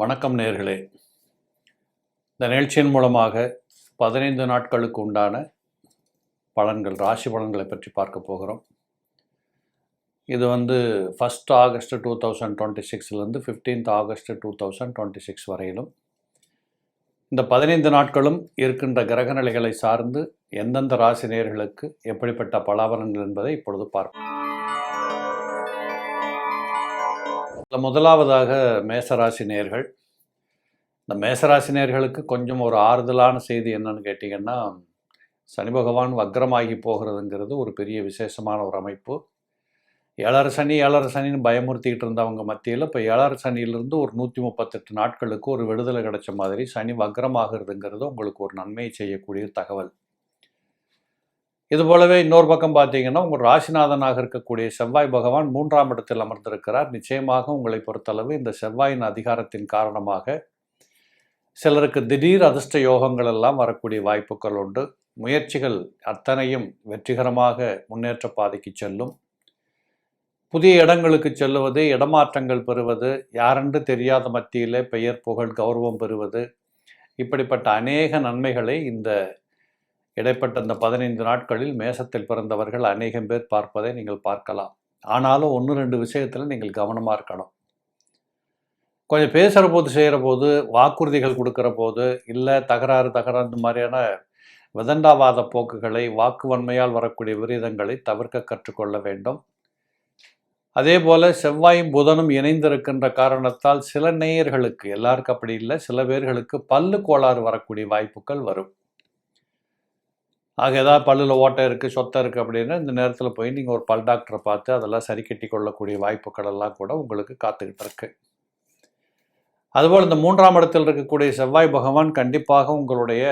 வணக்கம் நேயர்களே. இந்த நிகழ்ச்சியின் மூலமாக 15 நாட்களுக்கு உண்டான பலன்கள், ராசி பலன்களை பற்றி பார்க்க போகிறோம். இது 1 ஆகஸ்ட் 2026 15 ஆகஸ்ட் 2026 வரையிலும் இந்த 15 நாட்களும் இருக்கின்ற கிரக நிலைகளை சார்ந்து எந்தெந்த ராசி நேயர்களுக்கு எப்படிப்பட்ட பலாபலன்கள் என்பதை இப்பொழுது பார்ப்போம். முதலாவதாக மேசராசி நேயர்கள். இந்த மேசராசி நேயர்களுக்கு கொஞ்சம் ஒரு ஆறுதலான செய்தி என்னன்னு கேட்டிங்கன்னா, சனி பகவான் வக்ரமாகி போகிறதுங்கிறது ஒரு பெரிய விசேஷமான ஒரு அமைப்பு. ஏழரை சனின்னு பயமுறுத்திக்கிட்டு இருந்தவங்க மத்தியில் இப்போ ஏழரை சனியிலிருந்து ஒரு 138 நாட்களுக்கு ஒரு விடுதலை கிடைச்ச மாதிரி சனி வக்ரமாகிறதுங்கிறது உங்களுக்கு ஒரு நன்மையை செய்யக்கூடிய தகவல். இதுபோலவே இன்னொரு பக்கம் பார்த்தீங்கன்னா, உங்கள் ராசிநாதனாக இருக்கக்கூடிய செவ்வாய் பகவான் 3ஆம் இடத்தில் அமர்ந்திருக்கிறார். நிச்சயமாக உங்களை பொறுத்தளவு இந்த செவ்வாயின் அதிகாரத்தின் காரணமாக சிலருக்கு திடீர் அதிர்ஷ்ட யோகங்கள் எல்லாம் வரக்கூடிய வாய்ப்புகள் உண்டு. முயற்சிகள் அத்தனையும் வெற்றிகரமாக முன்னேற்ற பாதைக்கு செல்லும். புதிய இடங்களுக்கு செல்லுவது, இடமாற்றங்கள் பெறுவது, யாரென்று தெரியாத மத்தியில் பெயர் புகழ் கௌரவம் பெறுவது, இப்படிப்பட்ட அநேக நன்மைகளை இந்த இடைப்பட்ட இந்த 15 நாட்களில் மேசத்தில் பிறந்தவர்கள் அநேகம் பேர் பார்ப்பதை நீங்கள் பார்க்கலாம். ஆனாலும் 1-2 விஷயத்தில் நீங்கள் கவனமாக இருக்கணும். கொஞ்சம் பேசுகிற போது, செய்கிற போது, வாக்குறுதிகள் கொடுக்குற போது, இல்லை தகராறு இந்த மாதிரியான விதண்டாவாத போக்குகளை, வாக்கு வன்மையால் வரக்கூடிய விரீதங்களை தவிர்க்க கற்றுக்கொள்ள வேண்டும். அதே போல் செவ்வாயும் புதனும் இணைந்திருக்கின்ற காரணத்தால் சில நேயர்களுக்கு, எல்லாருக்கும் அப்படி இல்லை, சில பேர்களுக்கு பல்லு கோளாறு வரக்கூடிய வாய்ப்புகள் வரும். ஆக ஏதாவது பல்லில் ஓட்டை இருக்குது, சொத்தை இருக்குது அப்படின்னா இந்த நேரத்தில் போய் நீங்கள் ஒரு பல் டாக்டரை பார்த்து அதெல்லாம் சரி கட்டி கொள்ளக்கூடிய வாய்ப்புகள் எல்லாம் கூட உங்களுக்கு காத்துக்கிட்டு இருக்கு. அதுபோல் இந்த 3ஆம் இடத்தில் இருக்கக்கூடிய செவ்வாய் பகவான் கண்டிப்பாக உங்களுடைய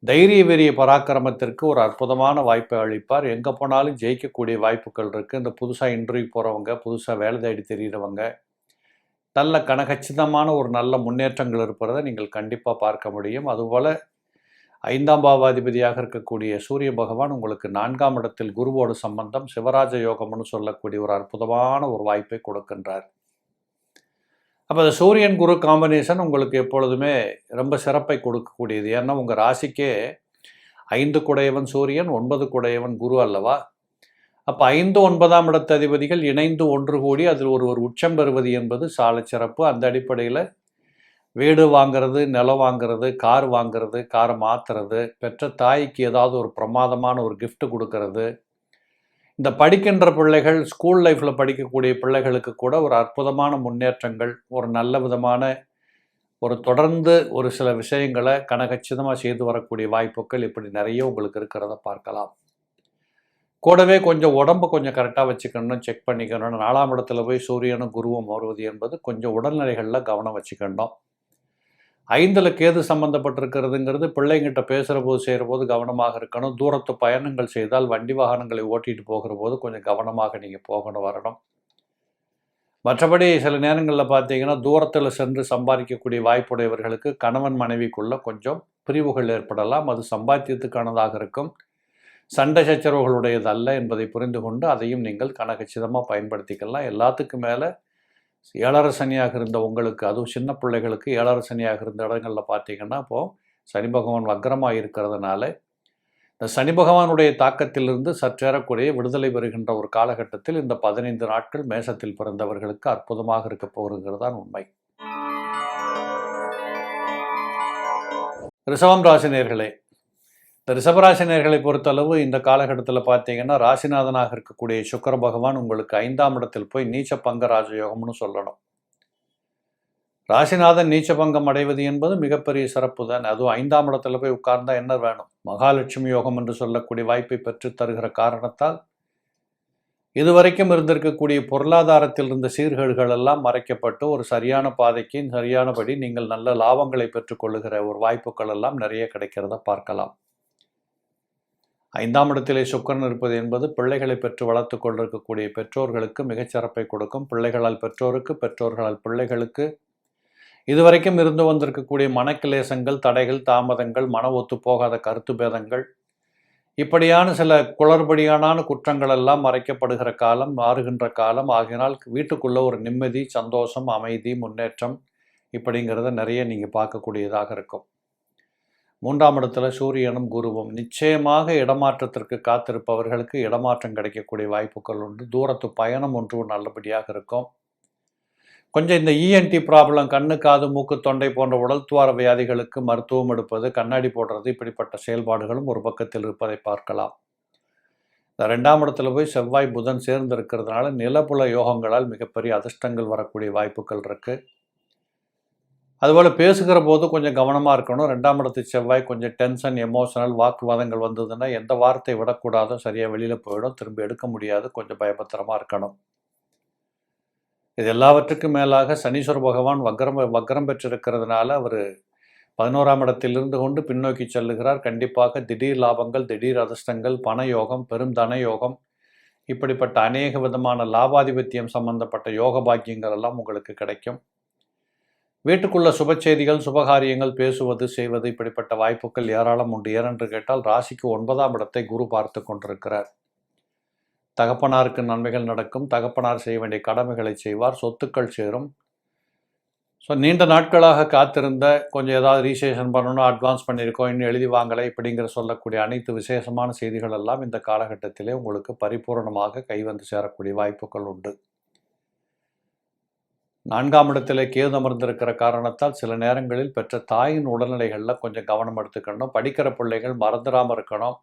தைரிய வீரிய பராக்கிரமத்திற்கு ஒரு அற்புதமான வாய்ப்பை அளிப்பார். எங்கே போனாலும் ஜெயிக்கக்கூடிய வாய்ப்புகள் இருக்குது. இந்த புதுசாக இன்டர்வியூ போகிறவங்க, புதுசாக வேலை தேடி தெரிகிறவங்க, நல்ல கனகச்சிதமான ஒரு நல்ல முன்னேற்றங்கள் இருப்பதை நீங்கள் கண்டிப்பாக பார்க்க முடியும். அதுபோல் 5ஆம் பாவாதிபதியாக இருக்கக்கூடிய சூரிய பகவான் உங்களுக்கு 4ஆம் இடத்தில் குருவோடு சம்பந்தம், சிவராஜ யோகம்னு சொல்லக்கூடிய ஒரு அற்புதமான ஒரு வாய்ப்பை கொடுக்கின்றார். அப்போ அந்த சூரியன் குரு காம்பினேஷன் உங்களுக்கு எப்பொழுதுமே ரொம்ப சிறப்பை கொடுக்கக்கூடியது. ஏன்னா உங்கள் ராசிக்கே 5 குடையவன் சூரியன், 9 குடையவன் குரு அல்லவா? அப்போ 5, 9ஆம் இடத்து அதிபதிகள் இணைந்து ஒன்று கூடி அதில் ஒரு உச்சம் பெறுவது என்பது சால சிறப்பு. அந்த அடிப்படையில் வீடு வாங்கிறது, நிலம் வாங்கிறது, கார் வாங்கிறது, காரை மாற்றுறது, பெற்ற தாய்க்கு ஏதாவது ஒரு பிரமாதமான ஒரு கிஃப்ட் கொடுக்கறது, இந்த படிக்கின்ற பிள்ளைகள், ஸ்கூல் லைஃப்பில் படிக்கக்கூடிய பிள்ளைகளுக்கு கூட ஒரு அற்புதமான முன்னேற்றங்கள், ஒரு நல்ல விதமான ஒரு தொடர்ந்து ஒரு சில விஷயங்களை கனகச்சிதமாக செய்து வரக்கூடிய வாய்ப்புகள் இப்படி நிறைய உங்களுக்கு இருக்கிறத பார்க்கலாம். கூடவே கொஞ்சம் உடம்பு கொஞ்சம் கரெக்டாக வச்சுக்கணும், செக் பண்ணிக்கணும். 4ஆம் இடத்துல போய் சூரியனும் குருவும் வருவது என்பது கொஞ்சம் உடல்நிலைகளில் கவனம் வச்சுக்கணும். 5ல் கேது சம்மந்தப்பட்டிருக்கிறதுங்கிறது பிள்ளைங்கிட்ட பேசுகிற போது, செய்கிற போது கவனமாக இருக்கணும். தூரத்து பயணங்கள் செய்தால் வண்டி வாகனங்களை ஓட்டிகிட்டு போகிற போது கொஞ்சம் கவனமாக நீங்கள் போகணும், வரணும். மற்றபடி சில நேரங்களில் பார்த்தீங்கன்னா தூரத்தில் சென்று சம்பாதிக்கக்கூடிய வாய்ப்புடையவர்களுக்கு கணவன் மனைவிக்குள்ளே கொஞ்சம் பிரிவுகள் ஏற்படலாம். அது சம்பாத்தியத்துக்கானதாக இருக்கும், சண்டை சச்சரவுகளுடையது அல்ல என்பதை புரிந்து கொண்டு அதையும் நீங்கள் கனகச்சிதமாக பயன்படுத்திக்கலாம். எல்லாத்துக்கும் மேலே ஏழரை சனியாக இருந்த உங்களுக்கு, அதுவும் சின்ன பிள்ளைகளுக்கு ஏழரை சனியாக இருந்த இடங்களில் பார்த்தீங்கன்னா இப்போது சனி பகவான் வக்ரமாக இருக்கிறதுனால இந்த சனி பகவானுடைய தாக்கத்திலிருந்து சற்றேறக்கூடிய விடுதலை பெறுகின்ற ஒரு காலகட்டத்தில் இந்த 15 நாட்கள் மேசத்தில் பிறந்தவர்களுக்கு அற்புதமாக இருக்க போகிறது தான் உண்மை. ரிஷபம் ராசி நேயர்களே. இந்த ரிஷபராசி நேயர்களை பொறுத்தளவு இந்த காலகட்டத்தில் பார்த்தீங்கன்னா ராசிநாதனாக இருக்கக்கூடிய சுக்கிர பகவான் உங்களுக்கு 5ஆம் இடத்தில் போய் நீச்சபங்க ராஜயோகம்னு சொல்லணும். ராசிநாதன் நீச்சபங்கம் அடைவது என்பது மிகப்பெரிய சிறப்பு தான். அதுவும் 5ஆம் இடத்துல போய் உட்கார்ந்தா என்ன வேணும்? மகாலட்சுமி யோகம் என்று சொல்லக்கூடிய வாய்ப்பை பெற்று தருகிற காரணத்தால் இதுவரைக்கும் இருந்திருக்கக்கூடிய பொருளாதாரத்தில் இருந்த சீர்கேடுகள் எல்லாம் மறைக்கப்பட்டு ஒரு சரியான பாதைக்கு சரியானபடி நீங்கள் நல்ல லாபங்களை பெற்றுக்கொள்ளுகிற ஒரு வாய்ப்புகள் எல்லாம் நிறைய கிடைக்கிறத பார்க்கலாம். 5ஆம் இடத்திலே சுக்கிரன் இருப்பது என்பது பிள்ளைகளை பெற்று வளர்த்து கொண்டிருக்கக்கூடிய பெற்றோர்களுக்கு மிகச்சிறப்பை கொடுக்கும். பிள்ளைகளால் பெற்றோருக்கு, பெற்றோர்களால் பிள்ளைகளுக்கு இதுவரைக்கும் இருந்து வந்திருக்கக்கூடிய மனக்கிலேசங்கள், தடைகள், தாமதங்கள், மன ஒத்து போகாத கருத்து பேதங்கள், இப்படியான சில குளறுபடியான குற்றங்கள் எல்லாம் மறைக்கப்படுகிற காலம், மாறுகின்ற காலம். ஆகினால் வீட்டுக்குள்ள ஒரு நிம்மதி, சந்தோஷம், அமைதி, முன்னேற்றம் இப்படிங்கிறத நிறைய நீங்கள் பார்க்கக்கூடியதாக இருக்கும். 3ஆம் இடத்துல சூரியனும் குருவும். நிச்சயமாக இடமாற்றத்திற்கு காத்திருப்பவர்களுக்கு இடமாற்றம் கிடைக்கக்கூடிய வாய்ப்புகள் உண்டு. தூரத்து பயணம் ஒன்று நல்லபடியாக இருக்கும். கொஞ்சம் இந்த இஎன்டி ப்ராப்ளம், கண்ணு காது மூக்கு தொண்டை போன்ற உடல் துவார வியாதிகளுக்கு மருத்துவம் எடுப்பது, கண்ணாடி போடுறது, இப்படிப்பட்ட செயல்பாடுகளும் ஒரு பக்கத்தில் இருப்பதை பார்க்கலாம். இந்த 2ஆம் இடத்துல போய் செவ்வாய் புதன் சேர்ந்து இருக்கிறதுனால நிலபுல யோகங்களால் மிகப்பெரிய அதிர்ஷ்டங்கள் வரக்கூடிய வாய்ப்புகள் இருக்குது. அதுபோல் பேசுகிற போது கொஞ்சம் கவனமாக இருக்கணும். 2ஆம் இடத்து செவ்வாய் கொஞ்சம் டென்ஷன், எமோஷனல் வாக்குவாதங்கள் வந்ததுன்னா எந்த வார்த்தை விடக்கூடாதோ சரியாக வெளியில் போயிடும், திரும்பி எடுக்க முடியாது, கொஞ்சம் பயபத்திரமாக இருக்கணும். இது எல்லாவற்றுக்கும் மேலாக சனீஸ்வர பகவான் வக்ரம் பெற்றிருக்கிறதுனால அவர் 11ஆம் இடத்தில் இருந்து கொண்டு பின்னோக்கி செல்லுகிறார். கண்டிப்பாக திடீர் லாபங்கள், திடீர் அதிர்ஷ்டங்கள், பண யோகம், பெரும் தன யோகம், இப்படிப்பட்ட அநேக விதமான லாபாதிபத்தியம் சம்பந்தப்பட்ட யோக பாக்கியங்கள் எல்லாம் உங்களுக்கு கிடைக்கும். வீட்டுக்குள்ள சுப செய்திகள், சுபகாரியங்கள் பேசுவது, செய்வது, இப்படிப்பட்ட வாய்ப்புகள் ஏராளம் உண்டு. ஏனென்று கேட்டால் ராசிக்கு 9ஆம் இடத்தை குரு பார்த்து கொண்டிருக்கிறார். தகப்பனாருக்கு நன்மைகள் நடக்கும். தகப்பனார் செய்ய வேண்டிய கடமைகளை செய்வார். சொத்துக்கள் சேரும். ஸோ நீண்ட நாட்களாக காத்திருந்த கொஞ்சம் ஏதாவது ரீசேஷன் பண்ணணும், அட்வான்ஸ் பண்ணியிருக்கோம், இன்னும் எழுதி வாங்கலை இப்படிங்கிற சொல்லக்கூடிய அனைத்து விசேஷமான செய்திகள் எல்லாம் இந்த காலகட்டத்திலே உங்களுக்கு பரிபூர்ணமாக கைவந்து சேரக்கூடிய வாய்ப்புகள் உண்டு. 4ஆம் இடத்திலே கேது அமர்ந்திருக்கிற காரணத்தால் சில நேரங்களில் பெற்ற தாயின் உடல்நிலைகளில் கொஞ்சம் கவனம் எடுத்துக்கணும். படிக்கிற பிள்ளைகள் மறந்துடாமல் இருக்கணும்.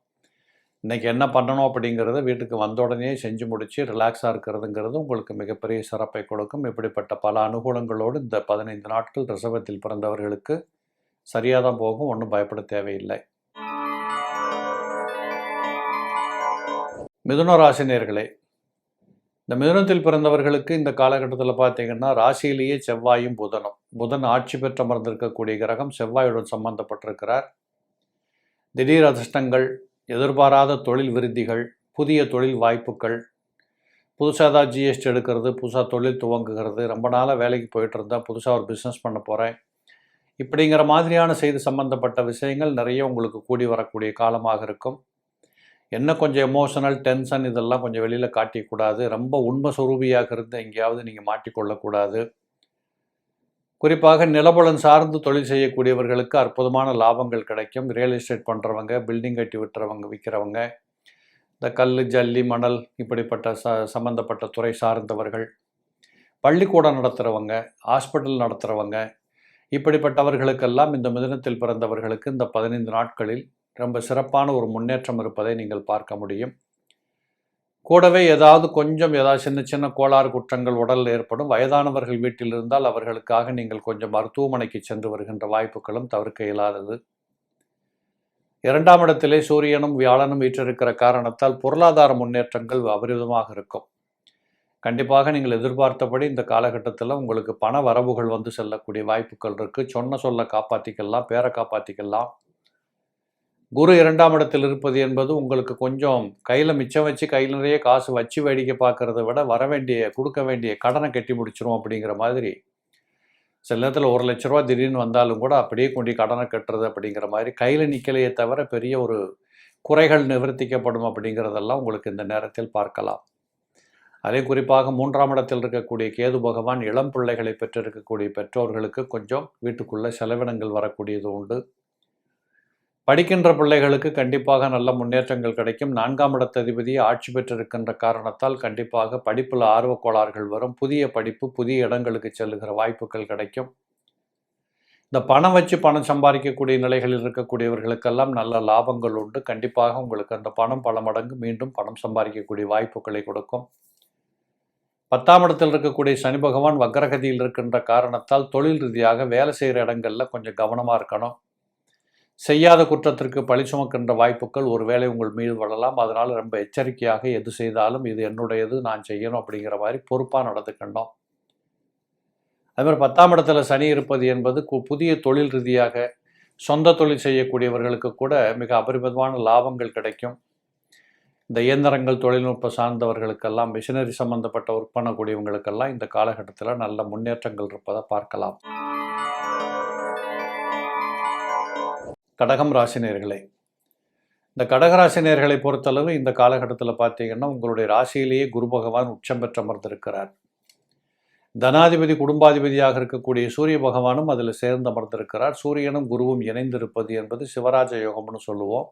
இன்றைக்கி என்ன பண்ணணும் அப்படிங்கிறத வீட்டுக்கு வந்த உடனே செஞ்சு முடித்து ரிலாக்ஸாக இருக்கிறதுங்கிறது உங்களுக்கு மிகப்பெரிய சிறப்பை கொடுக்கும். இப்படிப்பட்ட பல அனுகூலங்களோடு இந்த 15 நாட்கள் ரிஷபத்தில் பிறந்தவர்களுக்கு சரியாக தான் போகும். ஒன்றும் பயப்பட தேவையில்லை. மிதுன ராசி நேயர்களே, இந்த மிதுனத்தில் பிறந்தவர்களுக்கு இந்த காலகட்டத்தில் பார்த்தீங்கன்னா ராசியிலேயே செவ்வாயும் புதனும். புதன் ஆட்சி பெற்று அமர்ந்திருக்கக்கூடிய கிரகம் செவ்வாயுடன் சம்பந்தப்பட்டிருக்கிறார். திடீர் அதிர்ஷ்டங்கள், எதிர்பாராத தொழில் விருத்திகள், புதிய தொழில் வாய்ப்புகள், புதுசாக தான் ஜிஎஸ்டி எடுக்கிறது, புதுசாக தொழில் துவங்குகிறது, ரொம்ப நாளாக வேலைக்கு போயிட்டு இருந்தால் புதுசாக ஒரு பிஸ்னஸ் பண்ண போகிறேன், இப்படிங்கிற மாதிரியான செய்தி சம்பந்தப்பட்ட விஷயங்கள் நிறைய உங்களுக்கு கூடி வரக்கூடிய காலமாக இருக்கும். என்ன கொஞ்சம் எமோஷனல் டென்ஷன் இதெல்லாம் கொஞ்சம் வெளியில் காட்டிக்கூடாது. ரொம்ப உண்மை சுரூபியாக இருந்து எங்கேயாவது நீங்கள் மாட்டிக்கொள்ளக்கூடாது. குறிப்பாக நிலபுலன் சார்ந்து தொழில் செய்யக்கூடியவர்களுக்கு அற்புதமான லாபங்கள் கிடைக்கும். ரியல் எஸ்டேட் பண்ணுறவங்க, பில்டிங் கட்டி விற்கிறவங்க, இந்த கல், ஜல்லி, மணல் இப்படிப்பட்ட சம்பந்தப்பட்ட துறை சார்ந்தவர்கள், பள்ளிக்கூடம் நடத்துகிறவங்க, ஹாஸ்பிட்டல் நடத்துகிறவங்க, இப்படிப்பட்டவர்களுக்கெல்லாம் இந்த மிதுனத்தில் பிறந்தவர்களுக்கு இந்த 15 நாட்களில் ரொம்ப சிறப்பான ஒரு முன்னேற்றம் இருப்பதை நீங்கள் பார்க்க முடியும். கூடவே ஏதாவது சின்ன சின்ன கோளாறு குற்றங்கள் உடலில் ஏற்படும். வயதானவர்கள் வீட்டில் இருந்தால் அவர்களுக்காக நீங்கள் கொஞ்சம் மருத்துவமனைக்கு சென்று வருகின்ற வாய்ப்புகளும் தவிர்க்க இயலாதது. 2ஆம் இடத்திலே சூரியனும் வியாழனும் வீற்றிருக்கிற காரணத்தால் பொருளாதார முன்னேற்றங்கள் அபரிதமாக இருக்கும். கண்டிப்பாக நீங்கள் எதிர்பார்த்தபடி இந்த காலகட்டத்தில் உங்களுக்கு பண வரவுகள் வந்து செல்லக்கூடிய வாய்ப்புகள் இருக்குது. சொன்ன சொல்ல காப்பாற்றிக்கலாம், பேரை காப்பாற்றிக்கலாம். குரு 2ஆம் இடத்தில் இருப்பது என்பது உங்களுக்கு கொஞ்சம் கையில் மிச்சம் வச்சு கையில் நிறைய காசு வச்சு வேடிக்கை பார்க்குறத விட கொடுக்க வேண்டிய கடனை கட்டி முடிச்சிரும் அப்படிங்கிற மாதிரி. சில நேரத்தில் 1 லட்ச ரூபா திடீர்னு வந்தாலும் கூட அப்படியே கொண்டு கடனை கட்டுறது அப்படிங்கிற மாதிரி கையில் நிற்கலையே தவிர பெரிய ஒரு குறைகள் நிவர்த்திக்கப்படும் அப்படிங்கிறதெல்லாம் உங்களுக்கு இந்த நேரத்தில் பார்க்கலாம். அதே குறிப்பாக 3ஆம் இடத்தில் இருக்கக்கூடிய கேது பகவான் இளம் பிள்ளைகளை பெற்றிருக்கக்கூடிய பெற்றோர்களுக்கு கொஞ்சம் வீட்டுக்குள்ளே செலவினங்கள் வரக்கூடியது உண்டு. படிக்கின்ற பிள்ளைகளுக்கு கண்டிப்பாக நல்ல முன்னேற்றங்கள் கிடைக்கும். 4ஆம் இடத்ததிபதி ஆட்சி பெற்றிருக்கின்ற காரணத்தால் கண்டிப்பாக படிப்பில் ஆர்வக்கோளாறுகள் வரும். புதிய படிப்பு, புதிய இடங்களுக்கு செல்லுகிற வாய்ப்புகள் கிடைக்கும். இந்த பணம் சம்பாதிக்கக்கூடிய நிலைகளில் இருக்கக்கூடியவர்களுக்கெல்லாம் நல்ல லாபங்கள் உண்டு. கண்டிப்பாக உங்களுக்கு அந்த பணம் பல மடங்கு மீண்டும் பணம் சம்பாதிக்கக்கூடிய வாய்ப்புகளை கொடுக்கும். 10ஆம் இடத்தில் இருக்கக்கூடிய சனி பகவான் வக்ரகதியில் இருக்கின்ற காரணத்தால் தொழில் ரீதியாக வேலை செய்கிற இடங்களில் கொஞ்சம் கவனமாக இருக்கணும். செய்யாத குற்றத்திற்கு பழி சுமக்கின்ற வாய்ப்புகள் ஒருவேளை உங்கள் மீது வரலாம். அதனால் ரொம்ப எச்சரிக்கையாக எது செய்தாலும் இது என்னுடையது, நான் செய்யணும் அப்படிங்கிற மாதிரி பொறுப்பாக நடந்துக்கணும். அதுமாதிரி 10ஆம் இடத்துல சனி இருப்பது என்பது புதிய தொழில் ரீதியாக சொந்த தொழில் செய்யக்கூடியவர்களுக்கு கூட மிக அபரிமிதமான லாபங்கள் கிடைக்கும். இந்த இயந்திரங்கள், தொழில்நுட்பம் சார்ந்தவர்களுக்கெல்லாம், மிஷினரி சம்பந்தப்பட்ட ஒர்க் பண்ணக்கூடியவங்களுக்கெல்லாம் இந்த காலகட்டத்தில் நல்ல முன்னேற்றங்கள் இருப்பதை பார்க்கலாம். கடகம் ராசினியர்களே, இந்த கடகராசினியர்களை பொறுத்தளவு இந்த காலகட்டத்தில் பார்த்தீங்கன்னா உங்களுடைய ராசியிலேயே குரு பகவான் உச்சம் பெற்று அமர்ந்திருக்கிறார். தனாதிபதி குடும்பாதிபதியாக இருக்கக்கூடிய சூரிய பகவானும் அதில் சேர்ந்து அமர்ந்திருக்கிறார். சூரியனும் குருவும் இணைந்திருப்பது என்பது சிவராஜ யோகம்னு சொல்லுவோம்.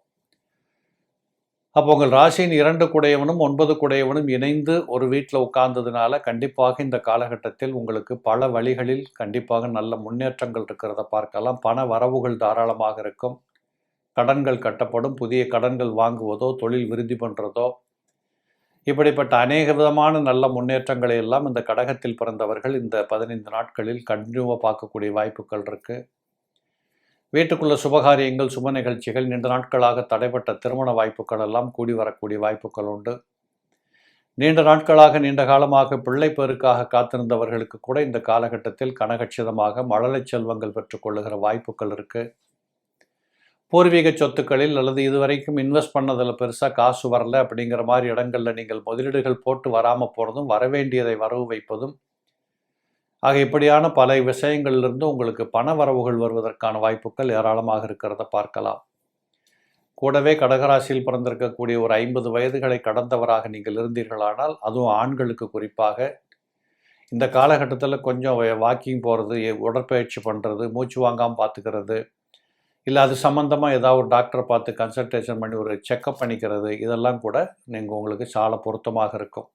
அப்போ உங்கள் ராசியின் 2 குடையவனும் 9 குடையவனும் இணைந்து ஒரு வீட்டில் உட்கார்ந்ததுனால கண்டிப்பாக இந்த காலகட்டத்தில் உங்களுக்கு பல வழிகளில் கண்டிப்பாக நல்ல முன்னேற்றங்கள் இருக்கிறத பார்க்கலாம். பண வரவுகள் தாராளமாக இருக்கும். கடன்கள் கட்டப்படும். புதிய கடன்கள் வாங்குவதோ தொழில் விருத்தி பண்ணுறதோ இப்படிப்பட்ட அநேக விதமான நல்ல முன்னேற்றங்களை எல்லாம் இந்த கடகத்தில் பிறந்தவர்கள் இந்த 15 நாட்களில் கண்டினியூவாக பார்க்கக்கூடிய வாய்ப்புகள் இருக்குது. வீட்டுக்குள்ள சுபகாரியங்கள், சுப நிகழ்ச்சிகள், நீண்ட நாட்களாக தடைப்பட்ட திருமண வாய்ப்புகள் எல்லாம் கூடி வரக்கூடிய வாய்ப்புகள் உண்டு. நீண்ட நாட்களாக நீண்ட காலமாக பிள்ளை பேருக்காக காத்திருந்தவர்களுக்கு கூட இந்த காலகட்டத்தில் கனகட்சிதமாக மழலை செல்வங்கள் பெற்றுக்கொள்ளுகிற வாய்ப்புகள் இருக்குது. பூர்வீக சொத்துக்களில் அல்லது இதுவரைக்கும் இன்வெஸ்ட் பண்ணதில் பெருசாக காசு வரல அப்படிங்கிற மாதிரி இடங்களில் நீங்கள் முதலீடுகள் போட்டு வராமல் போகிறதும் வரவேண்டியதை வரவு வைப்பதும் ஆக இப்படியான பல விஷயங்களிலிருந்து உங்களுக்கு பண வரவுகள் வருவதற்கான வாய்ப்புகள் ஏராளமாக இருக்கிறத பார்க்கலாம். கூடவே கடகராசியில் பிறந்திருக்கக்கூடிய ஒரு 50 வயதுகளை கடந்தவராக நீங்கள் இருந்தீர்களானால், அதுவும் ஆண்களுக்கு குறிப்பாக இந்த காலகட்டத்தில் கொஞ்சம் வாக்கிங் போகிறது, உடற்பயிற்சி பண்ணுறது, மூச்சு வாங்காமல் பார்த்துக்கிறது, இல்லை அது சம்மந்தமாக ஏதாவது ஒரு டாக்டரை பார்த்து கன்சல்டேஷன் பண்ணி ஒரு செக்கப் பண்ணிக்கிறது, இதெல்லாம் கூட உங்களுக்கு சால பொருத்தமாக இருக்கும்.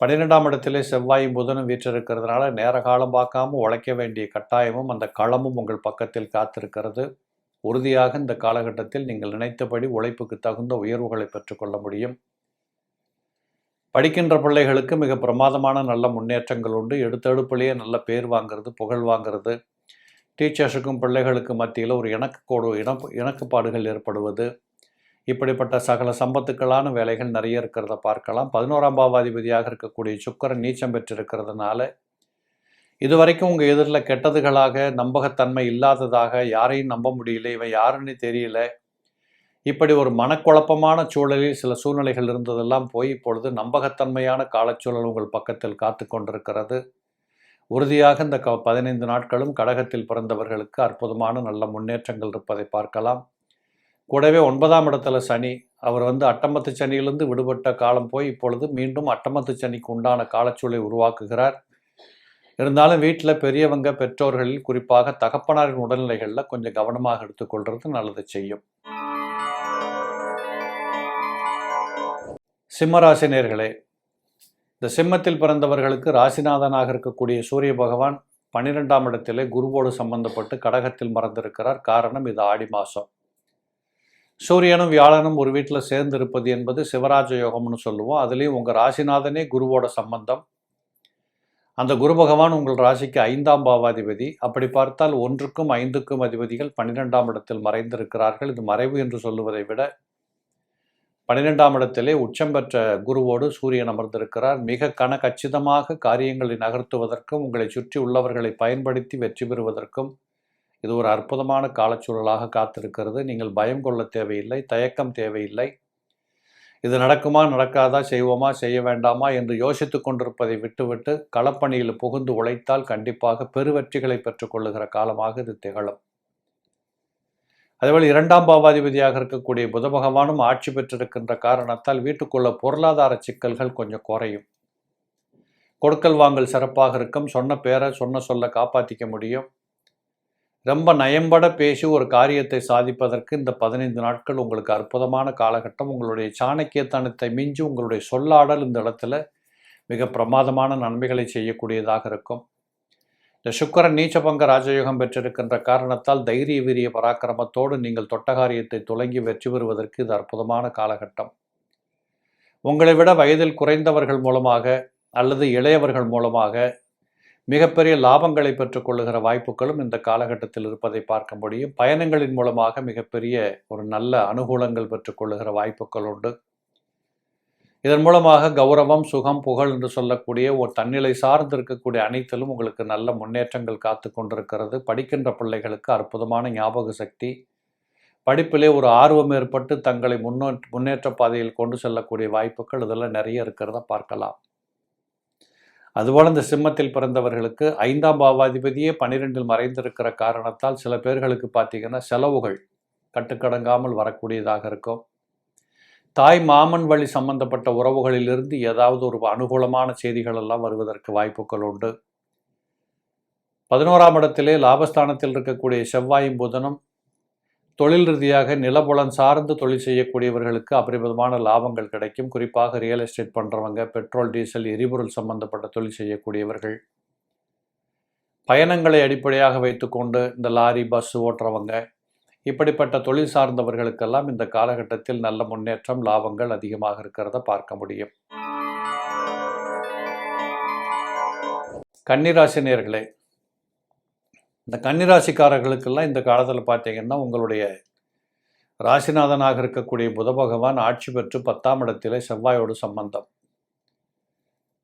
12ஆம் இடத்திலே செவ்வாயும் புதனும் வீற்றிருக்கிறதுனால நேர காலம் பார்க்காம உழைக்க வேண்டிய கட்டாயமும் அந்த களமும் உங்கள் பக்கத்தில் காத்திருக்கிறது. உறுதியாக இந்த காலகட்டத்தில் நீங்கள் நினைத்தபடி உழைப்புக்கு தகுந்த உயர்வுகளை பெற்றுக்கொள்ள முடியும். படிக்கின்ற பிள்ளைகளுக்கு மிக பிரமாதமான நல்ல முன்னேற்றங்கள் உண்டு. எடுத்தெடுப்பிலேயே நல்ல பேர் வாங்கிறது, புகழ் வாங்கிறது, டீச்சர்ஸுக்கும் பிள்ளைகளுக்கு மத்தியில் ஒரு இணக்கப்பாடுகள் ஏற்படுவது, இப்படிப்பட்ட சகல சம்பத்துக்களான வேலைகள் நிறைய இருக்கிறத பார்க்கலாம். 11ஆம் பாவாதிபதியாக இருக்கக்கூடிய சுக்கிரன் நீச்சம் பெற்றிருக்கிறதுனால இதுவரைக்கும் உங்கள் எதிரில் கெட்டதுகளாக, நம்பகத்தன்மை இல்லாததாக, யாரையும் நம்ப முடியல, இவன் யாருன்னு தெரியல, இப்படி ஒரு மனக்குழப்பமான சூழலில் சில சூழ்நிலைகள் இருந்ததெல்லாம் போய் இப்பொழுது நம்பகத்தன்மையான காலச்சூழல் உங்கள் பக்கத்தில் காத்து கொண்டிருக்கிறது. உறுதியாக இந்த 15 நாட்களும் கடகத்தில் பிறந்தவர்களுக்கு அற்புதமான நல்ல முன்னேற்றங்கள் இருப்பதை பார்க்கலாம். கூடவே 9ஆம் இடத்துல சனி, அவர் அட்டமத்து சனியிலிருந்து விடுபட்ட காலம் போய் இப்பொழுது மீண்டும் அட்டமத்து சனிக்கு உண்டான காலச்சூழலை உருவாக்குகிறார். இருந்தாலும் வீட்டில் பெரியவங்க, பெற்றோர்களில் குறிப்பாக தகப்பனாரின் உடல்நிலைகளில் கொஞ்சம் கவனமாக எடுத்துக்கொள்வது நல்லது செய்யும். சிம்மராசி நேயர்களே, இந்த சிம்மத்தில் பிறந்தவர்களுக்கு ராசிநாதனாக இருக்கக்கூடிய சூரிய பகவான் 12ஆம் இடத்திலே குருவோடு சம்பந்தப்பட்டு கடகத்தில் மறந்திருக்கிறார். காரணம், இது ஆடி மாதம். சூரியனும் வியாழனும் ஒரு வீட்டில் சேர்ந்து இருப்பது என்பது சிவராஜ யோகம்னு சொல்லுவோம். அதுலேயும் உங்கள் ராசிநாதனே குருவோட சம்பந்தம். அந்த குரு பகவான் உங்கள் ராசிக்கு 5ஆம் பாவாதிபதி. அப்படி பார்த்தால் 1க்கும் 5க்கும் அதிபதிகள் 12ஆம் இடத்தில் மறைந்திருக்கிறார்கள். இது மறைவு என்று சொல்லுவதை விட 12ஆம் இடத்திலே உச்சம் பெற்ற குருவோடு சூரியன் அமர்ந்திருக்கிறார். மிக கச்சிதமாக காரியங்களை நகர்த்துவதற்கும் உங்களை சுற்றி உள்ளவர்களை பயன்படுத்தி வெற்றி பெறுவதற்கும் இது ஒரு அற்புதமான காலச்சூழலாக காத்திருக்கிறது. நீங்கள் பயம் கொள்ள தேவையில்லை, தயக்கம் தேவையில்லை. இது நடக்குமா, நடக்காதா, செய்வோமா, செய்ய வேண்டாமா என்று யோசித்து கொண்டிருப்பதை விட்டுவிட்டு களப்பணியில் புகுந்து உழைத்தால் கண்டிப்பாக பெருவெற்றிகளை பெற்றுக்கொள்ளுகிற காலமாக இது திகழும். அதேபோல் 2ஆம் பாவாதிபதியாக இருக்கக்கூடிய புத பகவானும் ஆட்சி பெற்றிருக்கின்ற காரணத்தால் வீட்டுக்குள்ள பொருளாதார சிக்கல்கள் கொஞ்சம் குறையும். கொடுக்கல் வாங்கல் சிறப்பாக இருக்கும். சொன்ன பேரை சொல்ல காப்பாற்றிக்க முடியும். ரொம்ப நயம்பட பேசி ஒரு காரியத்தை சாதிப்பதற்கு இந்த 15 நாட்கள் உங்களுக்கு அற்புதமான காலகட்டம். உங்களுடைய சாணக்கியத்தனத்தை மிஞ்சி உங்களுடைய சொல்லாடல் இந்த இடத்துல மிக பிரமாதமான நன்மைகளை செய்யக்கூடியதாக இருக்கும். இந்த சுக்கிரன் நீச்சபங்க ராஜயோகம் பெற்றிருக்கின்ற காரணத்தால் தைரிய வீரிய பராக்கிரமத்தோடு நீங்கள் தொட்ட காரியத்தை துலங்கி வெற்றி பெறுவதற்கு இது அற்புதமான காலகட்டம். உங்களை விட வயதில் குறைந்தவர்கள் மூலமாக அல்லது இளையவர்கள் மூலமாக மிகப்பெரிய லாபங்களை பெற்றுக்கொள்ளுகிற வாய்ப்புகளும் இந்த காலகட்டத்தில் இருப்பதை பார்க்க முடியும். பயணங்களின் மூலமாக மிகப்பெரிய ஒரு நல்ல அனுகூலங்கள் பெற்றுக்கொள்ளுகிற வாய்ப்புகள் உண்டு. இதன் மூலமாக கௌரவம், சுகம், புகழ் என்று சொல்லக்கூடிய ஒரு தன்னிலை சார்ந்து இருக்கக்கூடிய அனைத்திலும் உங்களுக்கு நல்ல முன்னேற்றங்கள் காத்து கொண்டிருக்கிறது. படிக்கின்ற பிள்ளைகளுக்கு அற்புதமான ஞாபக சக்தி, படிப்பிலே ஒரு ஆர்வம் ஏற்பட்டு தங்களை முன்னேற்ற பாதையில் கொண்டு செல்லக்கூடிய வாய்ப்புகள் இதெல்லாம் நிறைய இருக்கிறத பார்க்கலாம். அதுபோல் இந்த சிம்மத்தில் பிறந்தவர்களுக்கு 5ஆம் பாவாதிபதியே 12இல் மறைந்திருக்கிற காரணத்தால் சில பேர்களுக்கு பார்த்தீங்கன்னா செலவுகள் கட்டுக்கடங்காமல் வரக்கூடியதாக இருக்கும். தாய் மாமன் வழி சம்பந்தப்பட்ட உறவுகளிலிருந்து ஏதாவது ஒரு அனுகூலமான செய்திகள் எல்லாம் வருவதற்கு வாய்ப்புகள் உண்டு. 11ஆம் இடத்திலே லாபஸ்தானத்தில் இருக்கக்கூடிய செவ்வாயும் புதனும் தொழில் ரீதியாக நிலபுலன் சார்ந்து தொழில் செய்யக்கூடியவர்களுக்கு அபரிமிதமான லாபங்கள் கிடைக்கும். குறிப்பாக ரியல் எஸ்டேட் பண்ணுறவங்க, பெட்ரோல் டீசல் எரிபொருள் சம்பந்தப்பட்ட தொழில் செய்யக்கூடியவர்கள், பயணங்களை அடிப்படையாக வைத்துக்கொண்டு இந்த லாரி பஸ் ஓட்டுறவங்க, இப்படிப்பட்ட தொழில் சார்ந்தவர்களுக்கெல்லாம் இந்த காலகட்டத்தில் நல்ல முன்னேற்றம், லாபங்கள் அதிகமாக இருக்கிறத பார்க்க முடியும். கன்னிராசி நேயர்களே, இந்த கன்னிராசிக்காரர்களுக்கெல்லாம் இந்த காலத்தில் பார்த்தீங்கன்னா உங்களுடைய ராசிநாதனாக இருக்கக்கூடிய புத பகவான் ஆட்சி பெற்று 10ஆம் இடத்திலே செவ்வாயோடு சம்பந்தம்.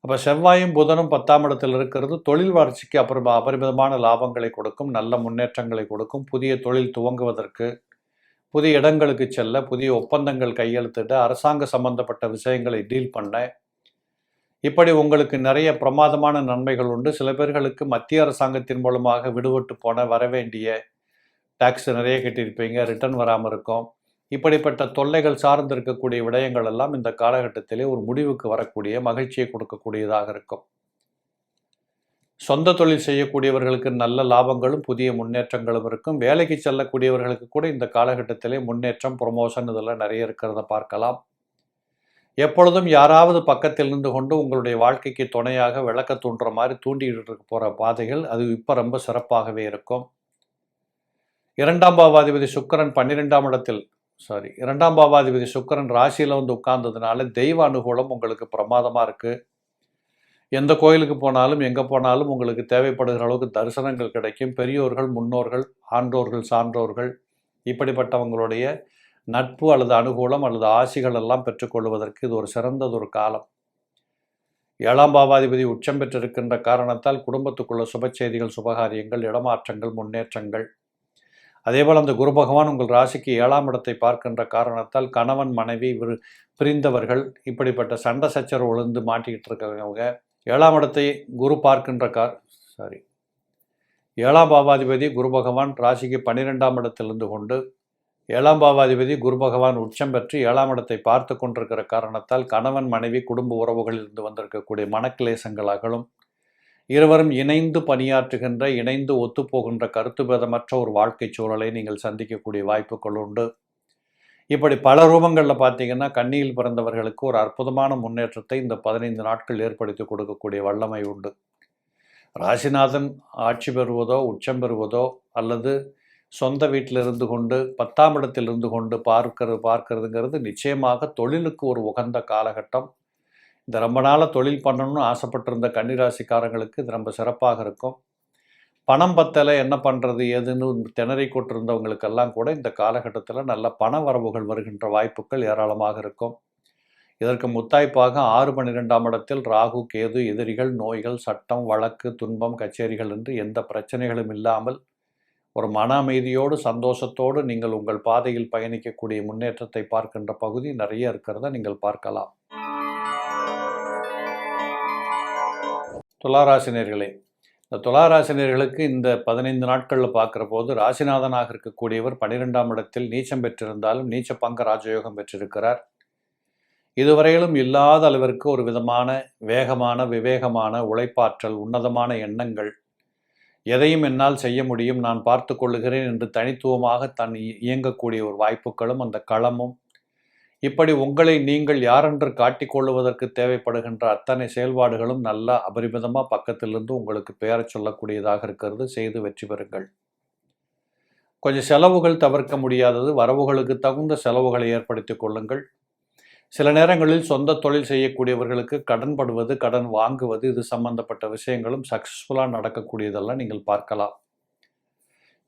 அப்போ செவ்வாயும் புதனும் 10ஆம் இடத்தில் இருக்கிறது தொழில் வளர்ச்சிக்கு அபரிமிதமான லாபங்களை கொடுக்கும், நல்ல முன்னேற்றங்களை கொடுக்கும். புதிய தொழில் துவங்குவதற்கு, புதிய இடங்களுக்கு செல்ல, புதிய ஒப்பந்தங்கள் கையெழுத்திட, அரசாங்க சம்பந்தப்பட்ட விஷயங்களை டீல் பண்ண, இப்படி உங்களுக்கு நிறைய பிரமாதமான நன்மைகள் உண்டு. சில பேர்களுக்கு மத்திய அரசாங்கத்தின் மூலமாக விடுபட்டு போன வரவேண்டிய டாக்ஸ் நிறைய கட்டியிருப்பீங்க, ரிட்டர்ன் வராமல் இருக்கும். இப்படிப்பட்ட தொல்லைகள் சார்ந்து இருக்கக்கூடிய விடயங்கள் எல்லாம் இந்த காலகட்டத்திலே ஒரு முடிவுக்கு வரக்கூடிய, மகிழ்ச்சியை கொடுக்கக்கூடியதாக இருக்கும். சொந்த தொழில் செய்யக்கூடியவர்களுக்கு நல்ல லாபங்களும் புதிய முன்னேற்றங்களும் இருக்கும். வேலைக்கு செல்லக்கூடியவர்களுக்கு கூட இந்த காலகட்டத்திலே முன்னேற்றம், ப்ரொமோஷன் இதெல்லாம் நிறைய இருக்கிறத பார்க்கலாம். எப்பொழுதும் யாராவது பக்கத்தில் இருந்து கொண்டு உங்களுடைய வாழ்க்கைக்கு துணையாக விளக்க தூண்டுற மாதிரி தூண்டிட்டு போகிற பாதைகள் அது இப்போ ரொம்ப சிறப்பாகவே இருக்கும். 2ஆம் பாவாதிபதி சுக்கிரன் 12ஆம் இடத்தில், 2ஆம் பாவாதிபதி சுக்கிரன் ராசியில் வந்து உட்கார்ந்ததுனால தெய்வ அனுகூலம் உங்களுக்கு பிரமாதமாக இருக்குது. எந்த கோயிலுக்கு போனாலும், எங்கே போனாலும் உங்களுக்கு தேவைப்படுகிற அளவுக்கு தரிசனங்கள் கிடைக்கும். பெரியோர்கள், முன்னோர்கள், ஆன்றோர்கள், சான்றோர்கள் இப்படிப்பட்டவங்களுடைய நட்பு அல்லது அனுகூலம் அல்லது ஆசிகள் எல்லாம் பெற்றுக்கொள்வதற்கு இது ஒரு சிறந்ததொரு காலம். 7ஆம் பாவாதிபதி உச்சம் பெற்றிருக்கின்ற காரணத்தால் குடும்பத்துக்குள்ள சுப செய்திகள், சுபகாரியங்கள், இடமாற்றங்கள், முன்னேற்றங்கள். அதேபோல் அந்த குரு பகவான் உங்கள் ராசிக்கு 7ஆம் இடத்தை பார்க்கின்ற காரணத்தால் கணவன் மனைவி பிரிந்தவர்கள், இப்படிப்பட்ட சண்டை சச்சரவு விழுந்து மாட்டிக்கிட்டு இருக்கிறவங்க, 7ஆம் இடத்தை குரு பார்க்கின்ற 7ஆம் பாவாதிபதி குரு பகவான் ராசிக்கு 12ஆம் இடத்திலிருந்து கொண்டு 7ஆம் பாவாதிபதி குரு பகவான் உச்சம் பெற்று 7ஆம் இடத்தை பார்த்து கொண்டிருக்கிற காரணத்தால் கணவன் மனைவி குடும்ப உறவுகளில் இருந்து வந்திருக்கக்கூடிய மனக்கிளேசங்கள் அகலும். இருவரும் இணைந்து பணியாற்றுகின்ற, இணைந்து ஒத்துப்போகின்ற, கருத்து பேதமற்ற ஒரு வாழ்க்கை சூழலை நீங்கள் சந்திக்கக்கூடிய வாய்ப்புகள் உண்டு. இப்படி பல ரூபங்களில் பார்த்தீங்கன்னா கன்னியில் பிறந்தவர்களுக்கு ஒரு அற்புதமான முன்னேற்றத்தை இந்த 15 நாட்கள் ஏற்படுத்தி கொடுக்கக்கூடிய வல்லமை உண்டு. ராசிநாதன் ஆட்சி பெறுவதோ, உச்சம் பெறுவதோ அல்லது சொந்த வீட்டில் இருந்து கொண்டு 10ஆம் இடத்தில் இருந்து கொண்டு பார்க்கறதுங்கிறது நிச்சயமாக தொழிலுக்கு ஒரு உகந்த காலகட்டம். இந்த ரொம்ப நாளாக தொழில் பண்ணணும்னு ஆசைப்பட்டிருந்த கன்னிராசிக்காரங்களுக்கு இது ரொம்ப சிறப்பாக இருக்கும். பணம் பத்தலை, என்ன பண்ணுறது ஏதுன்னு திணறி கொண்டிருந்தவங்களுக்கெல்லாம் கூட இந்த காலகட்டத்தில் நல்ல பண வரவுகள் வருகின்ற வாய்ப்புகள் ஏராளமாக இருக்கும். இதற்கு முத்தாய்ப்பாக 6-12ஆம் இடத்தில் ராகு, கேது, எதிரிகள், நோய்கள், சட்டம், வழக்கு, துன்பம், கச்சேரிகள் என்று எந்த பிரச்சனைகளும் இல்லாமல் ஒரு மன அமைதியோடு, சந்தோஷத்தோடு நீங்கள் உங்கள் பாதையில் பயணிக்கக்கூடிய முன்னேற்றத்தை பார்க்கின்ற பகுதி நிறைய இருக்கிறத நீங்கள் பார்க்கலாம். துளாராசினியர்களே, இந்த துளாராசினியர்களுக்கு இந்த 15 நாட்களில் பார்க்குற போது ராசிநாதனாக இருக்கக்கூடியவர் 12ஆம் இடத்தில் நீச்சம் பெற்றிருந்தாலும் நீச்ச பங்க ராஜயோகம் பெற்றிருக்கிறார். இதுவரையிலும் இல்லாத அளவிற்கு ஒரு விதமான வேகமான, விவேகமான, உழைப்பாற்றல், உன்னதமான எண்ணங்கள், எதையும் என்னால் செய்ய முடியும், நான் பார்த்து கொள்ளுகிறேன் என்று தனித்துவமாக இயங்கக்கூடிய ஒரு வாய்ப்புகளும் அந்த களமும், இப்படி உங்களை நீங்கள் யாரென்று காட்டிக்கொள்ளுவதற்கு தேவைப்படுகின்ற அத்தனை செயல்பாடுகளும் நல்லா அபரிமிதமாக பக்கத்திலிருந்து உங்களுக்கு பெயரை சொல்லக்கூடியதாக இருக்கிறது. செய்து வெற்றி பெறுங்கள். கொஞ்சம் செலவுகள் தவிர்க்க முடியாதது, வரவுகளுக்கு தகுந்த செலவுகளை ஏற்படுத்தி கொள்ளுங்கள். சில நேரங்களில் சொந்த தொழில் செய்யக்கூடியவர்களுக்கு கடன் படுவது, கடன் வாங்குவது, இது சம்பந்தப்பட்ட விஷயங்களும் சக்ஸஸ்ஃபுல்லாக நடக்கக்கூடியதெல்லாம் நீங்கள் பார்க்கலாம்.